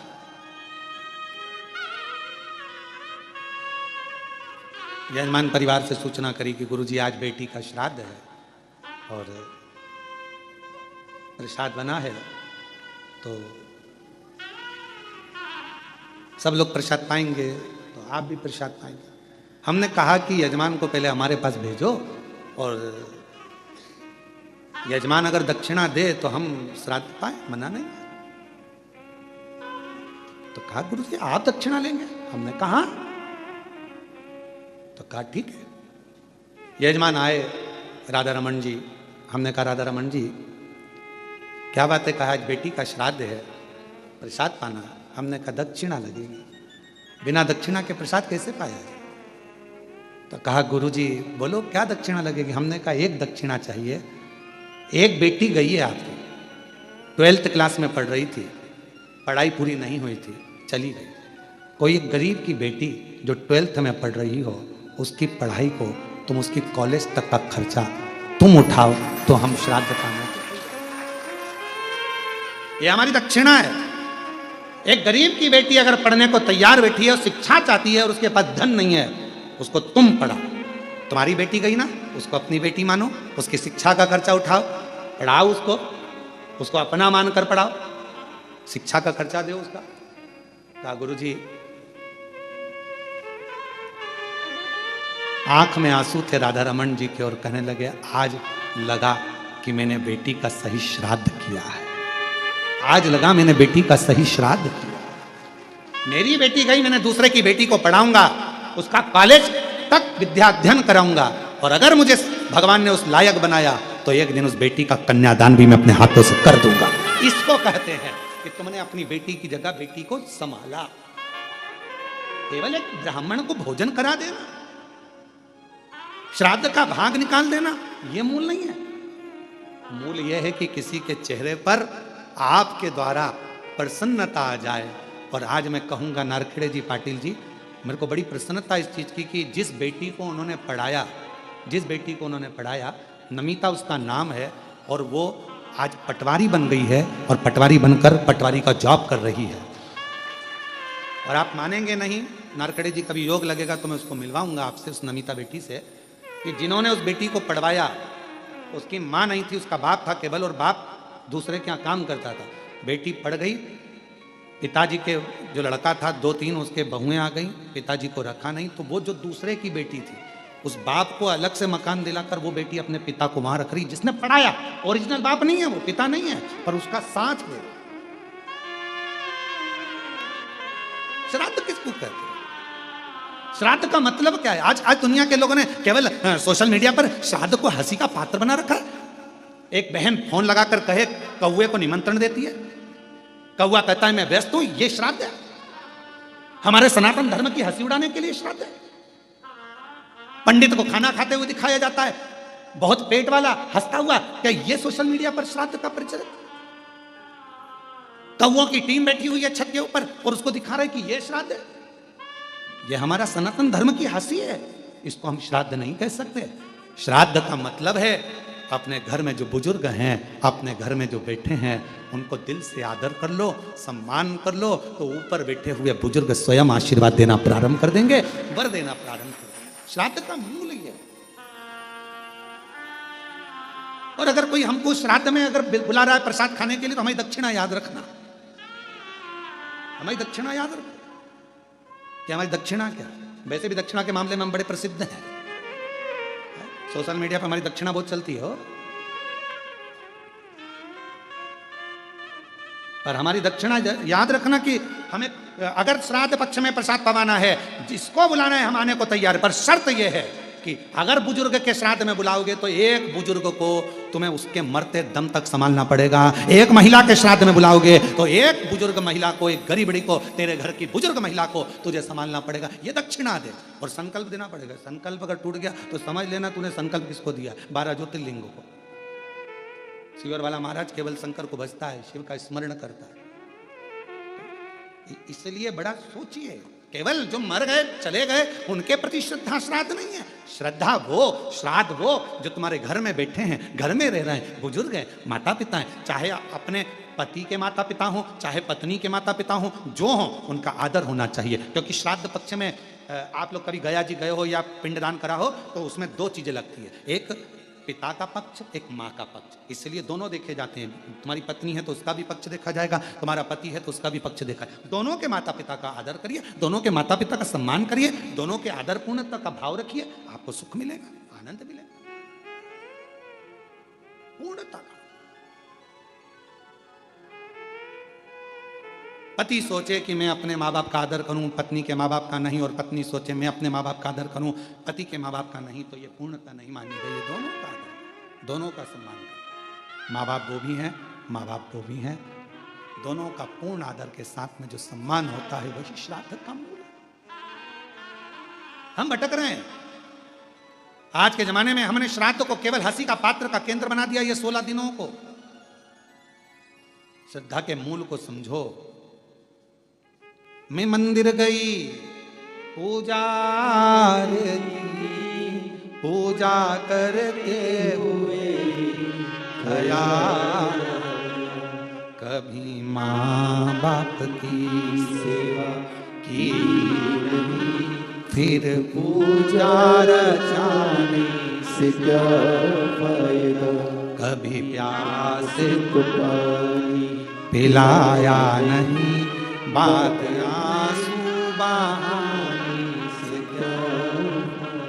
Speaker 1: यजमान परिवार से सूचना करी कि गुरुजी आज बेटी का श्राद्ध है और प्रसाद बना है, तो सब लोग प्रसाद पाएंगे, तो आप भी प्रसाद पाएंगे। हमने कहा कि यजमान को पहले हमारे पास भेजो और यजमान अगर दक्षिणा दे तो हम श्राद्ध पाए, मना नहीं। तो कहा गुरु जी आप दक्षिणा लेंगे? हमने कहा, तो कहा ठीक है। यजमान आए, राधा रमन जी। हमने कहा राधा रमन जी क्या बात है? कहा आज बेटी का श्राद्ध है, प्रसाद पाना। हमने कहा दक्षिणा लगेगी, बिना दक्षिणा के प्रसाद कैसे पाया जाए? तो कहा गुरु जी बोलो क्या दक्षिणा लगेगी? हमने कहा एक दक्षिणा चाहिए। एक बेटी गई है आपकी, 12th क्लास में पढ़ रही थी, पढ़ाई पूरी नहीं हुई थी, चली गई। कोई एक गरीब की बेटी जो 12th में पढ़ रही हो, उसकी पढ़ाई को तुम उसकी कॉलेज तक का खर्चा तुम उठाओ, तो हम श्राद्ध पाना। ये हमारी दक्षिणा है। एक गरीब की बेटी अगर पढ़ने को तैयार बैठी है और शिक्षा चाहती है और उसके पास धन नहीं है, उसको तुम पढ़ाओ। तुम्हारी बेटी गई ना, उसको अपनी बेटी मानो, उसकी शिक्षा का खर्चा उठाओ, पढ़ाओ उसको अपना मानकर पढ़ाओ, शिक्षा का खर्चा दो उसका। कहा गुरु जी आंख में आंसू थे राधा रमन जी के और कहने लगे आज लगा कि मैंने बेटी का सही श्राद्ध किया है, आज लगा मैंने बेटी का सही श्राद्ध किया। मेरी बेटी गई, मैंने दूसरे की बेटी को पढ़ाऊंगा, उसका कॉलेज तक विद्या अध्ययन कराऊंगा, और अगर मुझे भगवान ने उस लायक बनाया तो एक दिन उस बेटी का कन्यादान भी मैं अपने हाथों से कर दूंगा। इसको कहते हैं कि तुमने अपनी बेटी की जगह बेटी को संभाला। केवल एक ब्राह्मण को भोजन करा देना, श्राद्ध का भाग निकाल देना, यह मूल नहीं है। मूल यह है कि किसी के चेहरे पर आपके द्वारा प्रसन्नता आ जाए। और आज मैं कहूंगा नारखेड़े जी, पाटिल जी, मेरे को बड़ी प्रसन्नता इस चीज की कि जिस बेटी को उन्होंने पढ़ाया, नमिता उसका नाम है, और वो आज पटवारी बन गई है और पटवारी बनकर पटवारी का जॉब कर रही है। और आप मानेंगे नहीं, नारखेड़े जी कभी योग लगेगा तो मैं उसको मिलवाऊंगा आपसे, उस नमिता बेटी से, कि जिन्होंने उस बेटी को पढ़वाया उसकी माँ नहीं थी, उसका बाप था केवल, और बाप दूसरे के यहाँ काम करता था। बेटी पढ़ गई, पिताजी के जो लड़का था 2-3 उसके बहुएं आ गई, पिताजी को रखा नहीं, तो वो जो दूसरे की बेटी थी उस बाप को अलग से मकान दिलाकर वो बेटी अपने पिता को वहां रख रही, जिसने पढ़ाया। ओरिजिनल बाप नहीं है वो, पिता नहीं है, पर उसका साथ है। श्राद्ध किसको कहते हैं? श्राद्ध का मतलब क्या है? आज दुनिया के लोगों ने केवल सोशल मीडिया पर श्राद्ध को हंसी का पात्र बना रखा है। एक बहन फोन लगाकर कहे कौवे को निमंत्रण देती है, कौवा कहता है मैं व्यस्त हूं, ये श्राद्ध है? हमारे सनातन धर्म की हंसी उड़ाने के लिए श्राद्ध है। पंडित को खाना खाते हुए दिखाया जाता है, बहुत पेट वाला हंसता हुआ, क्या ये सोशल मीडिया पर श्राद्ध का प्रचलित? कौवों की टीम बैठी हुई है छत के ऊपर और उसको दिखा रहे कि ये श्राद्ध है। ये हमारा सनातन धर्म की हंसी है, इसको हम श्राद्ध नहीं कह सकते। श्राद्ध का मतलब है अपने घर में जो बुजुर्ग हैं, अपने घर में जो बैठे हैं, उनको दिल से आदर कर लो, सम्मान कर लो, तो ऊपर बैठे हुए बुजुर्ग स्वयं आशीर्वाद देना प्रारंभ कर देंगे, वर देना प्रारंभ कर देंगे। श्राद्ध का मूल ही है। और अगर कोई हमको श्राद्ध में अगर बुला रहा है प्रसाद खाने के लिए, तो हमारी दक्षिणा याद रखना, हमारी दक्षिणा याद रखना कि हमारी दक्षिणा क्या है। वैसे भी दक्षिणा के मामले में हम बड़े प्रसिद्ध हैं, सोशल मीडिया पर हमारी दक्षिणा बहुत चलती हो, पर हमारी दक्षिणा याद रखना कि हमें अगर श्राद्ध पक्ष में प्रसाद पवाना है, जिसको बुलाना है हम आने को तैयार है, पर शर्त यह है कि अगर बुजुर्ग के श्राद्ध में बुलाओगे तो एक बुजुर्ग को तुम्हें उसके मरते दम तक संभालना पड़ेगा। एक महिला के श्राद्ध में बुलाओगे तो एक बुजुर्ग महिला को, एक गरीबड़ी को, तेरे घर की बुजुर्ग महिला को तुझे संभालना पड़ेगा। ये दक्षिणा दे और संकल्प देना पड़ेगा। संकल्प अगर टूट गया तो समझ लेना तूने संकल्प किसको दिया? 12 ज्योतिर्लिंगों को। शिवर वाला महाराज केवल शंकर को भजता है, शिव का स्मरण करता है। इसलिए बड़ा सोचिए, केवल जो मर गए चले गए उनके प्रति श्रद्धा श्राद्ध नहीं है। श्रद्धा वो, श्राद्ध वो जो तुम्हारे घर में बैठे हैं, घर में रह रहे हैं, बुजुर्ग हैं, माता पिता हैं, चाहे अपने पति के माता पिता हो, चाहे पत्नी के माता पिता हो, जो हो उनका आदर होना चाहिए। क्योंकि श्राद्ध पक्ष में आप लोग कभी गया जी गए हो या पिंडदान करा हो तो उसमें 2 चीजें लगती है, एक पिता का पक्ष, एक माँ का पक्ष। इसलिए दोनों देखे जाते हैं। तुम्हारी पत्नी है तो उसका भी पक्ष देखा जाएगा, तुम्हारा पति है तो उसका भी पक्ष देखा जाएगा। दोनों के माता पिता का आदर करिए, दोनों के माता पिता का सम्मान करिए, दोनों के आदर पूर्णता का भाव रखिए, आपको सुख मिलेगा, आनंद मिलेगा। पूर्णता का। पति सोचे कि मैं अपने माँ बाप का आदर करूं, पत्नी के माँ बाप का नहीं, और पत्नी सोचे मैं अपने माँ बाप का आदर करूं, पति के माँ बाप का नहीं, तो ये पूर्णता नहीं मानी गई। ये दोनों का आदर, दोनों का सम्मान करें। माँ बाप वो भी हैं, माँ बाप वो भी हैं, दोनों का पूर्ण आदर के साथ में जो सम्मान होता है वही श्राद्ध का मूल है। हम भटक रहे हैं। आज के जमाने में हमने श्राद्ध को केवल हंसी का पात्र का केंद्र बना दिया। ये 16 दिनों को श्रद्धा के मूल को समझो। मैं मंदिर गई पूजा करते हुए गया, कभी माँ बाप की सेवा की नहीं, फिर पूजा रचाने
Speaker 2: से क्या फायदा,
Speaker 1: कभी प्यासे
Speaker 2: को पानी
Speaker 1: पिलाया नहीं, बात आंसू बहाने से क्या।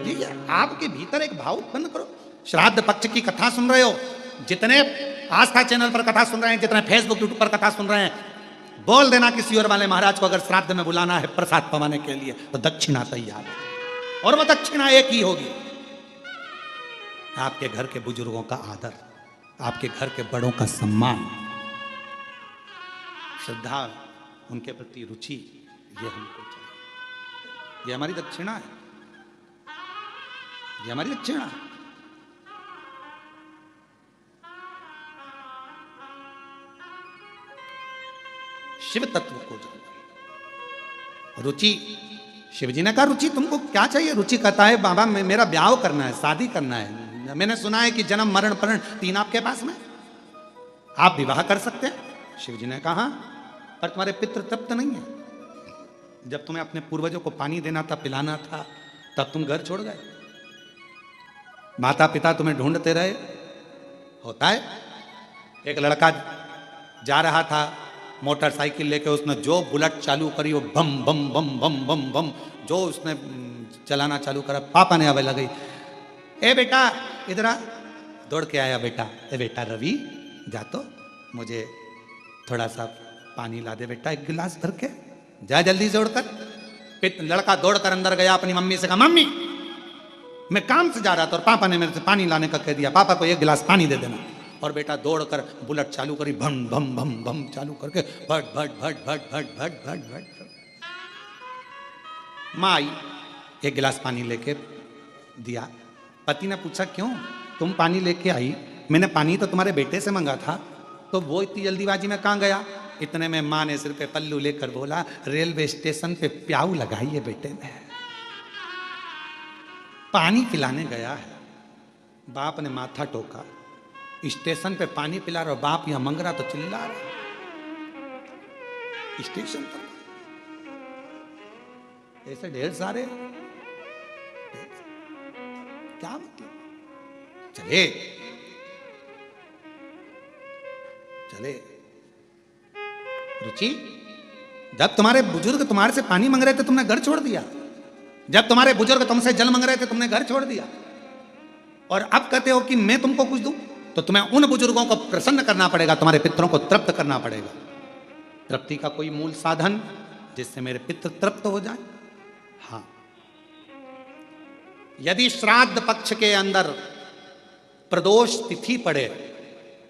Speaker 1: ये आपके भीतर एक भाव उत्पन्न करो। श्राद्ध पक्ष की कथा सुन रहे हो, जितने आस्था चैनल पर कथा सुन रहे हैं, जितने फेसबुक यूट्यूब पर कथा सुन रहे हैं, बोल देना किसी और वाले महाराज को अगर श्राद्ध में बुलाना है प्रसाद पवाने के लिए तो दक्षिणा तैयार है, और वो दक्षिणा एक ही होगी। आपके घर के बुजुर्गों का आदर, आपके घर के बड़ों का सम्मान, श्रद्धा, उनके प्रति रुचि, ये हमको चाहिए। ये हमारी दक्षिणा है, ये हमारी दक्षिणा है। शिव तत्व को जानो। रुचि, शिव जी ने कहा रुचि तुमको क्या चाहिए? रुचि कहता है बाबा मेरा ब्याह करना है, शादी करना है। मैंने सुना है कि जन्म मरण परण 3 आपके पास में, आप विवाह कर सकते हैं। शिव जी ने कहा पर तुम्हारे पितृ तृप्त नहीं है। जब तुम्हें अपने पूर्वजों को पानी देना था, पिलाना था, तब तुम घर छोड़ गए। माता पिता तुम्हें ढूंढते रहे। होता है, एक लड़का जा रहा था मोटरसाइकिल लेके, उसने जो बुलेट चालू करी वो बम बम बम बम बम बम, जो उसने चलाना चालू करा, पापा ने आवे लगी, ए बेटा इधर आ। दौड़ के आया बेटा, ए बेटा रवि जा तो मुझे थोड़ा सा पानी ला दे बेटा, एक गिलास भर के, जा जल्दी से उड़कर। लड़का दौड़कर अंदर गया, अपनी मम्मी से कहा मम्मी मैं काम से जा रहा था और पापा ने मेरे से पानी लाने का कह दिया, पापा को 1 गिलास पानी दे देना। और बेटा दौड़कर बुलेट चालू करी, भम भम भम भम चालू करके भट भट भट भट भट भट भट भट। माँ आई, 1 गिलास पानी लेके दिया। पति ने पूछा क्यों तुम पानी लेके आई? मैंने पानी तो तुम्हारे बेटे से मंगा था, तो वो इतनी जल्दीबाजी में कहाँ गया? इतने में माँ ने सिर पे पल्लू लेकर बोला रेलवे स्टेशन पे प्याऊ लगाई है बेटे ने, पानी पिलाने गया है। बाप ने माथा टोका, स्टेशन पे पानी पिला रहा, बाप यहां मंग रहा तो चिल्ला रहा स्टेशन पर। ऐसे ढेर सारे, क्या मतलब? चले चले। रुचि, जब तुम्हारे बुजुर्ग तुम्हारे से पानी मांग रहे थे तुमने घर छोड़ दिया, जब तुम्हारे बुजुर्ग तुमसे जल मांग रहे थे तुमने घर छोड़ दिया, और अब कहते हो कि मैं तुमको कुछ दूं, तो तुम्हें उन बुजुर्गों को प्रसन्न करना पड़ेगा, तुम्हारे पितरों को तृप्त करना पड़ेगा। तृप्ति का कोई मूल साधन जिससे मेरे पितृ तृप्त हो जाए। हाँ, यदि श्राद्ध पक्ष के अंदर प्रदोष तिथि पड़े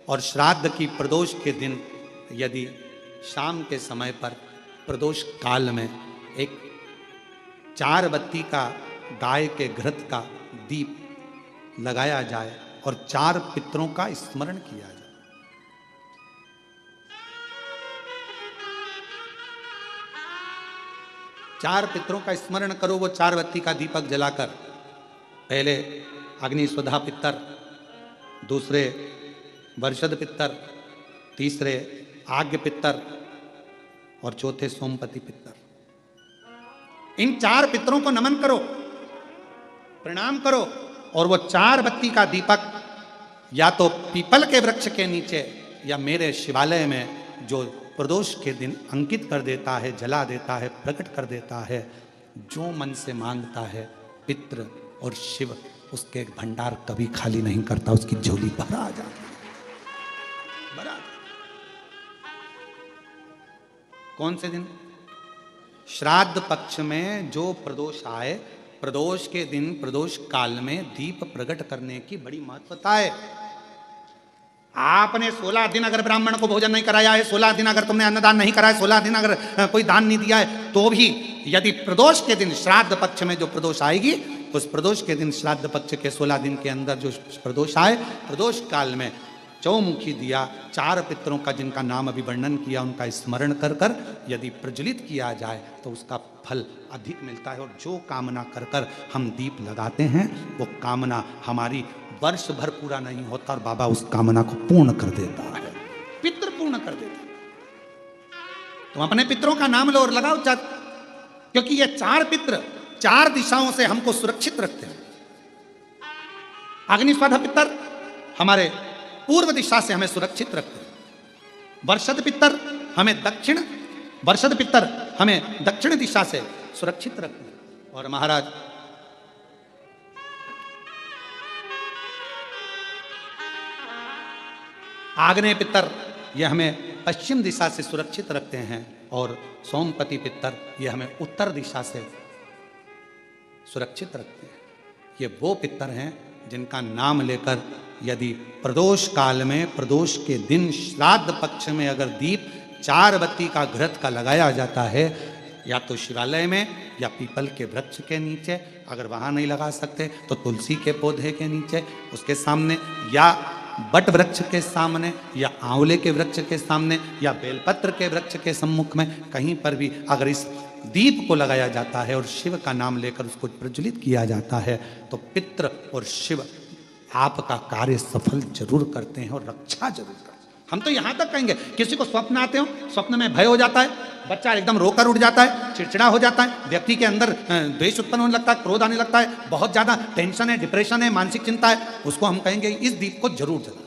Speaker 1: और श्राद्ध की प्रदोष के दिन यदि शाम के समय पर प्रदोष काल में एक 4 बत्ती का गाय के घृत का दीप लगाया जाए और 4 पितरों का स्मरण किया जाए, चार पितरों का स्मरण करो। वो 4 बत्ती का दीपक जलाकर, पहले अग्निस्वधा पितर, दूसरे वर्षद पितर, तीसरे आग्य पितर और चौथे सोमपति पितर। इन 4 पितरों को नमन करो, प्रणाम करो, और वो 4 बत्ती का दीपक या तो पीपल के वृक्ष के नीचे या मेरे शिवालय में जो प्रदोष के दिन अंकित कर देता है, जला देता है, प्रकट कर देता है। जो मन से मांगता है पितृ और शिव उसके भंडार कभी खाली नहीं करता, उसकी झोली भरा आ जाती है। कौन से दिन? श्राद्ध पक्ष में जो प्रदोष आए, प्रदोष के दिन, प्रदोष काल में दीप प्रकट करने की बड़ी महत्वता है। आपने 16 दिन अगर ब्राह्मण को भोजन नहीं कराया है, 16 दिन अगर तुमने अन्नदान नहीं कराया, 16 दिन अगर कोई दान नहीं दिया है, तो भी यदि प्रदोष के दिन, श्राद्ध पक्ष में जो प्रदोष आएगी, उस प्रदोष के दिन, श्राद्ध पक्ष के 16 दिन के अंदर जो प्रदोष आए, प्रदोष काल में चौमुखी दिया, 4 पितरों का जिनका नाम अभी वर्णन किया, उनका स्मरण कर कर यदि प्रज्वलित किया जाए तो उसका फल अधिक मिलता है। और जो कामना कर कर हम दीप लगाते हैं, वो कामना हमारी वर्ष भर पूरा नहीं होता और बाबा उस कामना को पूर्ण कर देता है, पितृ पूर्ण कर देता है। तुम अपने पितरों का नाम लो और लगाओ, क्योंकि ये 4 पितर 4 दिशाओं से हमको सुरक्षित रखते हैं। अग्निस्वध पितर हमारे पूर्व दिशा से हमें सुरक्षित रखते हैं। वर्षद पितर हमें दक्षिण दिशा से सुरक्षित रखते हैं। और महाराज आग्नेय पितर यह हमें पश्चिम दिशा से सुरक्षित रखते हैं। और सोमपति पितर यह हमें उत्तर दिशा से सुरक्षित रखते हैं। ये वो पितर हैं जिनका नाम लेकर यदि प्रदोष काल में, प्रदोष के दिन, श्राद्ध पक्ष में अगर दीप 4 बत्ती का घृत का लगाया जाता है, या तो शिवालय में या पीपल के वृक्ष के नीचे, अगर वहाँ नहीं लगा सकते तो तुलसी के पौधे के नीचे, उसके सामने, या बट वृक्ष के सामने, या आंवले के वृक्ष के सामने, या बेलपत्र के वृक्ष के सम्मुख में, कहीं पर भी अगर इस दीप को लगाया जाता है और शिव का नाम लेकर उसको प्रज्वलित किया जाता है, तो पितृ और शिव आपका कार्य सफल जरूर करते हैं और रक्षा जरूर करते हैं। हम तो यहां तक कहेंगे, किसी को स्वप्न आते हो, स्वप्न में भय हो जाता है, बच्चा एकदम रोकर उठ जाता है, चिड़चिड़ा हो जाता है, व्यक्ति के अंदर द्वेष उत्पन्न होने लगता है, क्रोध आने लगता है, बहुत ज्यादा टेंशन है, डिप्रेशन है, मानसिक चिंता है, उसको हम कहेंगे इस दीप को जरूर जला,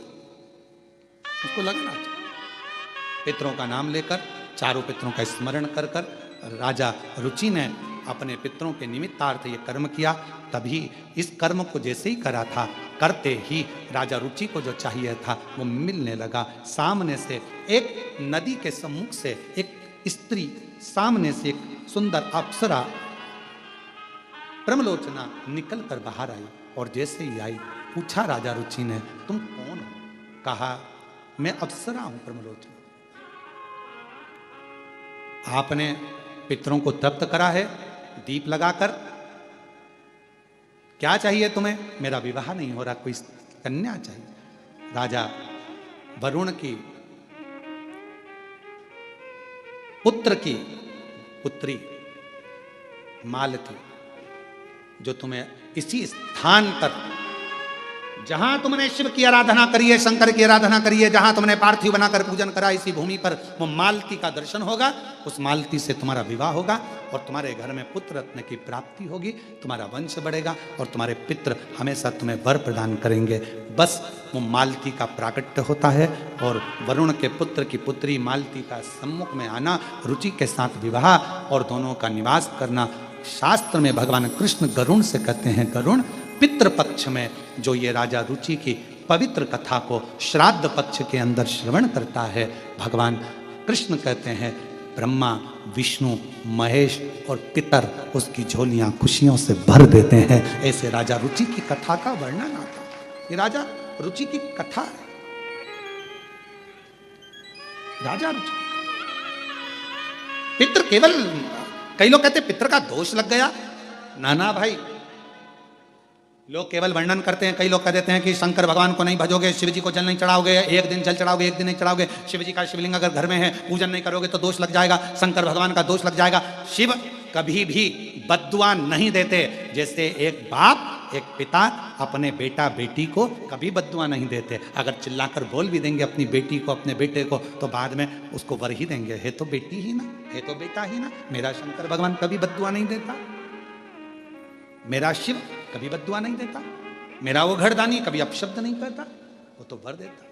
Speaker 1: उसको लगाना चाहिए। पितरों का नाम लेकर, 4 पितरों का स्मरण कर कर राजा रुचि ने अपने पितरों के निमित्तार्थ ये कर्म किया। तभी इस कर्म को जैसे ही करा था, करते ही राजा रुचि को जो चाहिए था वो मिलने लगा। सामने से एक नदी के सम्मुख से एक स्त्री, सामने से एक सुंदर अप्सरा ब्रह्मलोचना निकल कर बाहर आई। और जैसे ही आई, पूछा राजा रुचि ने, तुम कौन हो? कहा, मैं अप्सरा हूं ब्रह्मलोचना। आपने पितरों को तृप्त करा है दीप लगाकर, क्या चाहिए तुम्हें? मेरा विवाह नहीं हो रहा, कोई कन्या चाहिए। राजा वरुण की पुत्र की पुत्री मालती, जो तुम्हें इसी स्थान पर, जहां तुमने शिव की आराधना करी है, शंकर की आराधना करी है, जहां तुमने पार्थिव बनाकर पूजन करा, इसी भूमि पर वो मालती का दर्शन होगा। उस मालती से तुम्हारा विवाह होगा और तुम्हारे घर में पुत्र रत्न की प्राप्ति होगी, तुम्हारा वंश बढ़ेगा और तुम्हारे पितृ हमेशा तुम्हें वर प्रदान करेंगे। बस वो मालती का प्राकट्य होता है और वरुण के पुत्र की पुत्री मालती का सम्मुख में आना, रुचि के साथ विवाह और दोनों का निवास करना। शास्त्र में भगवान कृष्ण गरुण से कहते हैं, गरुण पितृपक्ष में जो ये राजा रुचि की पवित्र कथा को श्राद्ध पक्ष के अंदर श्रवण करता है, भगवान कृष्ण कहते हैं ब्रह्मा, विष्णु, महेश और पितर उसकी झोलियां खुशियों से भर देते हैं। ऐसे राजा रुचि की कथा का वर्णन आता है। ये राजा रुचि की कथा है, राजा रुचि। पितृ केवल, कई लोग कहते हैं पितृ का दोष लग गया। ना भाई, लोग केवल वर्णन करते हैं। कई लोग कह देते हैं कि शंकर भगवान को नहीं भजोगे, शिव जी को जल नहीं चढ़ाओगे, एक दिन जल चढ़ाओगे, एक दिन नहीं चढ़ाओगे, शिव जी का शिवलिंग अगर घर में है पूजन नहीं करोगे तो दोष लग जाएगा, शंकर भगवान का दोष लग जाएगा। शिव कभी भी बद्दुआ नहीं देते। जैसे एक बाप, एक पिता अपने बेटा बेटी को कभी बद्दुआ नहीं देते। अगर चिल्लाकर बोल भी देंगे अपनी बेटी को, अपने बेटे को, तो बाद में उसको वर ही देंगे, है तो बेटी ही ना, है तो बेटा ही ना। मेरा शंकर भगवान कभी बद्दुआ नहीं देता, मेरा शिव कभी बद्दुआ नहीं देता, मेरा वो घरदानी कभी अपशब्द नहीं कहता, वो तो वर देता।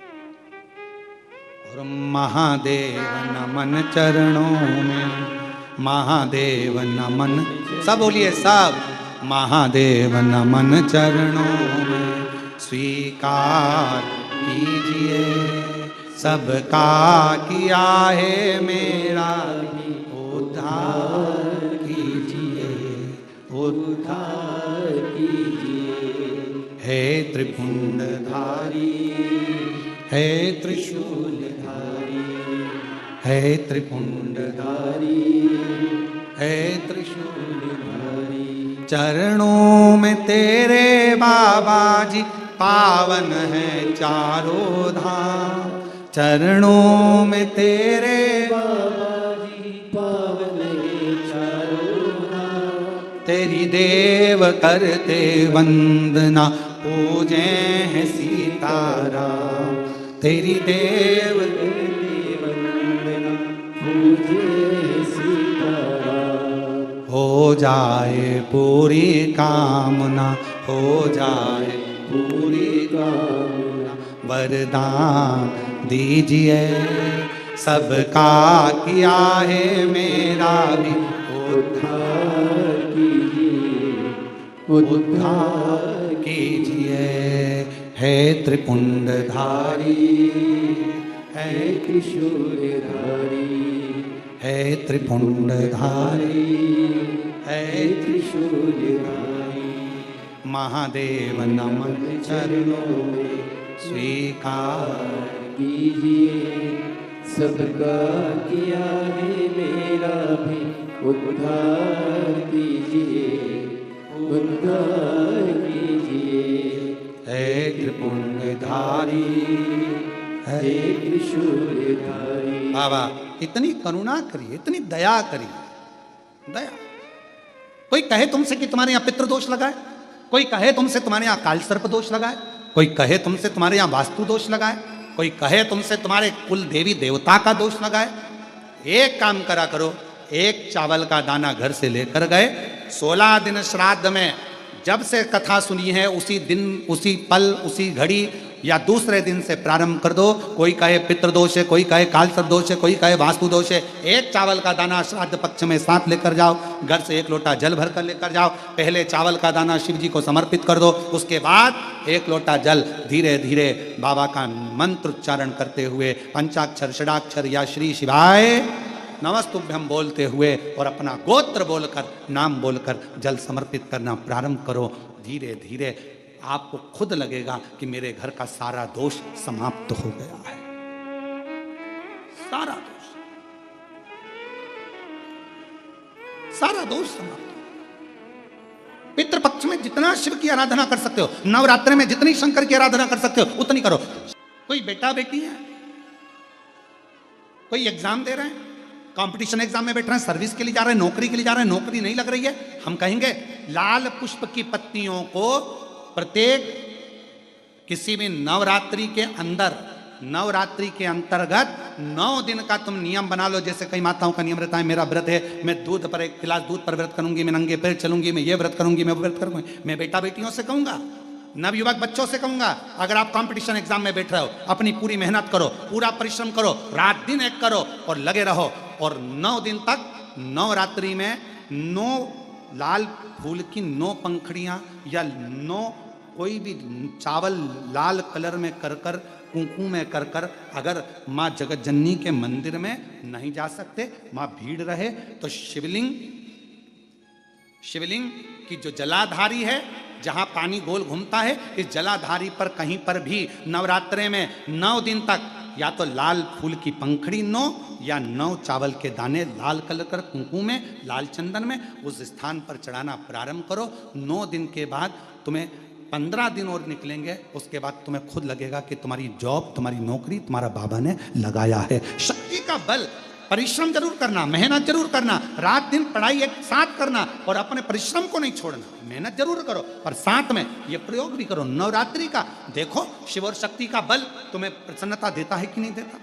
Speaker 1: और महादेव नमन चरणों में, महादेव नमन, सब बोलिए सब, महादेव नमन चरणों में, स्वीकार कीजिए सबका किया है मेरा उद्धार कीजिए,
Speaker 2: उद्धार कीजिए।
Speaker 1: हे त्रिपुंडधारी, हे त्रिशूलधारी, हे त्रिपुंडधारी, हे त्रिशूलधारी। चरणों में तेरे बाबा जी पावन है चारों धाम, चरणों में तेरे
Speaker 2: बाबा जी पावन है चारों धाम।
Speaker 1: तेरी देव करते वंदना, पूजे हैं सीताराम। तेरी देव
Speaker 2: करते वंदना, पूजे सीताराम।
Speaker 1: हो जाए पूरी कामना, हो जाए
Speaker 2: पूरी कामना।
Speaker 1: वरदान दीजिए, सबका किया है मेरा भी
Speaker 2: उद्धार कीजिए, उद्धार
Speaker 1: कीजिए। हे त्रिपुंडधारी,
Speaker 2: है त्रिशूलधारी,
Speaker 1: हे त्रिपुंडधारी,
Speaker 2: है त्रिशूलधारी।
Speaker 1: महादेव नमन चरणों में स्वीकार
Speaker 2: कीजिए, सबका किया है मेरा भी उद्धार कीजिए, उद्धार कीजिए।
Speaker 1: हे त्रिपुंडधारी,
Speaker 2: हे त्रिशूलधारी।
Speaker 1: बाबा इतनी करुणा करिए, इतनी दया करिए, दया। कोई कहे तुमसे कि तुम्हारे यहाँ पितृदोष लगा है, कोई कहे तुमसे तुम्हारे यहाँ काल सर्प दोष लगा है, कोई कहे तुमसे तुम्हारे यहाँ वास्तु दोष लगा है, कोई कहे तुमसे तुम्हारे कुल देवी देवता का दोष लगा है। एक काम करा करो, एक चावल का दाना घर से लेकर गए, 16 दिन श्राद्ध में जब से कथा सुनी है उसी दिन, उसी पल, उसी घड़ी या दूसरे दिन से प्रारंभ कर दो। कोई कहे पितृदोष है, कोई कहे कालसर्प दोष है, कोई कहे वास्तु दोष है। एक चावल का दाना श्राद्ध पक्ष में साथ लेकर जाओ, घर से 1 लोटा जल भर कर लेकर जाओ। पहले चावल का दाना शिव जी को समर्पित कर दो, उसके बाद 1 लोटा जल धीरे धीरे बाबा का मंत्र उच्चारण करते हुए पंचाक्षर, षडाक्षर या श्री शिवाय नमस्तुभ्यम बोलते हुए और अपना गोत्र बोलकर, नाम बोलकर जल समर्पित करना प्रारंभ करो। धीरे धीरे आपको खुद लगेगा कि मेरे घर का सारा दोष समाप्त हो गया है, सारा दोष, सारा दोष समाप्त। पितृपक्ष में जितना शिव की आराधना कर सकते हो, नवरात्रि में जितनी शंकर की आराधना कर सकते हो उतनी करो। कोई बेटा बेटी है, कोई एग्जाम दे रहे हैं, कंपटीशन एग्जाम में बैठ रहे हैं, सर्विस के लिए जा रहे हैं, नौकरी के लिए जा रहे हैं, नौकरी नहीं लग रही है, हम कहेंगे लाल पुष्प की पत्तियों को प्रत्येक किसी भी नवरात्रि के अंदर, नवरात्रि के अंतर्गत 9 दिन का तुम नियम बना लो। जैसे कई माताओं का नियम रहता है, मेरा व्रत है, मैं दूध पर 1 गिलास दूध पर व्रत करूंगी, मैं नंगे पैर चलूंगी, मैं ये व्रत करूंगी, मैं वो व्रत करूंगी। मैं बेटा बेटियों से कहूंगा, नवयुवक बच्चों से कहूंगा, अगर आप कंपटीशन एग्जाम में बैठ रहे हो, अपनी पूरी मेहनत करो, पूरा परिश्रम करो, रात दिन एक करो और लगे रहो। और 9 दिन तक नवरात्रि में 9 लाल फूल की 9 पंखड़ियां या 9 कोई भी चावल लाल कलर में कर कर, कुंकू में कर कर, अगर माँ जगत जननी के मंदिर में नहीं जा सकते, माँ भीड़ रहे तो शिवलिंग की जो जलाधारी है, जहां पानी गोल घूमता है, इस जलाधारी पर कहीं पर भी नवरात्रे में 9 दिन तक या तो लाल फूल की पंखड़ी 9 या 9 चावल के दाने लाल कलर कर कुंकू में, लाल चंदन में उस स्थान पर चढ़ाना प्रारंभ करो। 9 दिन के बाद तुम्हें 15 दिन और निकलेंगे, उसके बाद तुम्हें खुद लगेगा कि तुम्हारी जॉब, तुम्हारी नौकरी तुम्हारा बाबा ने लगाया है। शक्ति का बल, परिश्रम जरूर करना, मेहनत जरूर करना, रात दिन पढ़ाई एक साथ करना और अपने परिश्रम को नहीं छोड़ना। मेहनत जरूर करो पर साथ में ये प्रयोग भी करो नवरात्रि का। देखो शिव और शक्ति का बल तुम्हें प्रसन्नता देता है कि नहीं देता।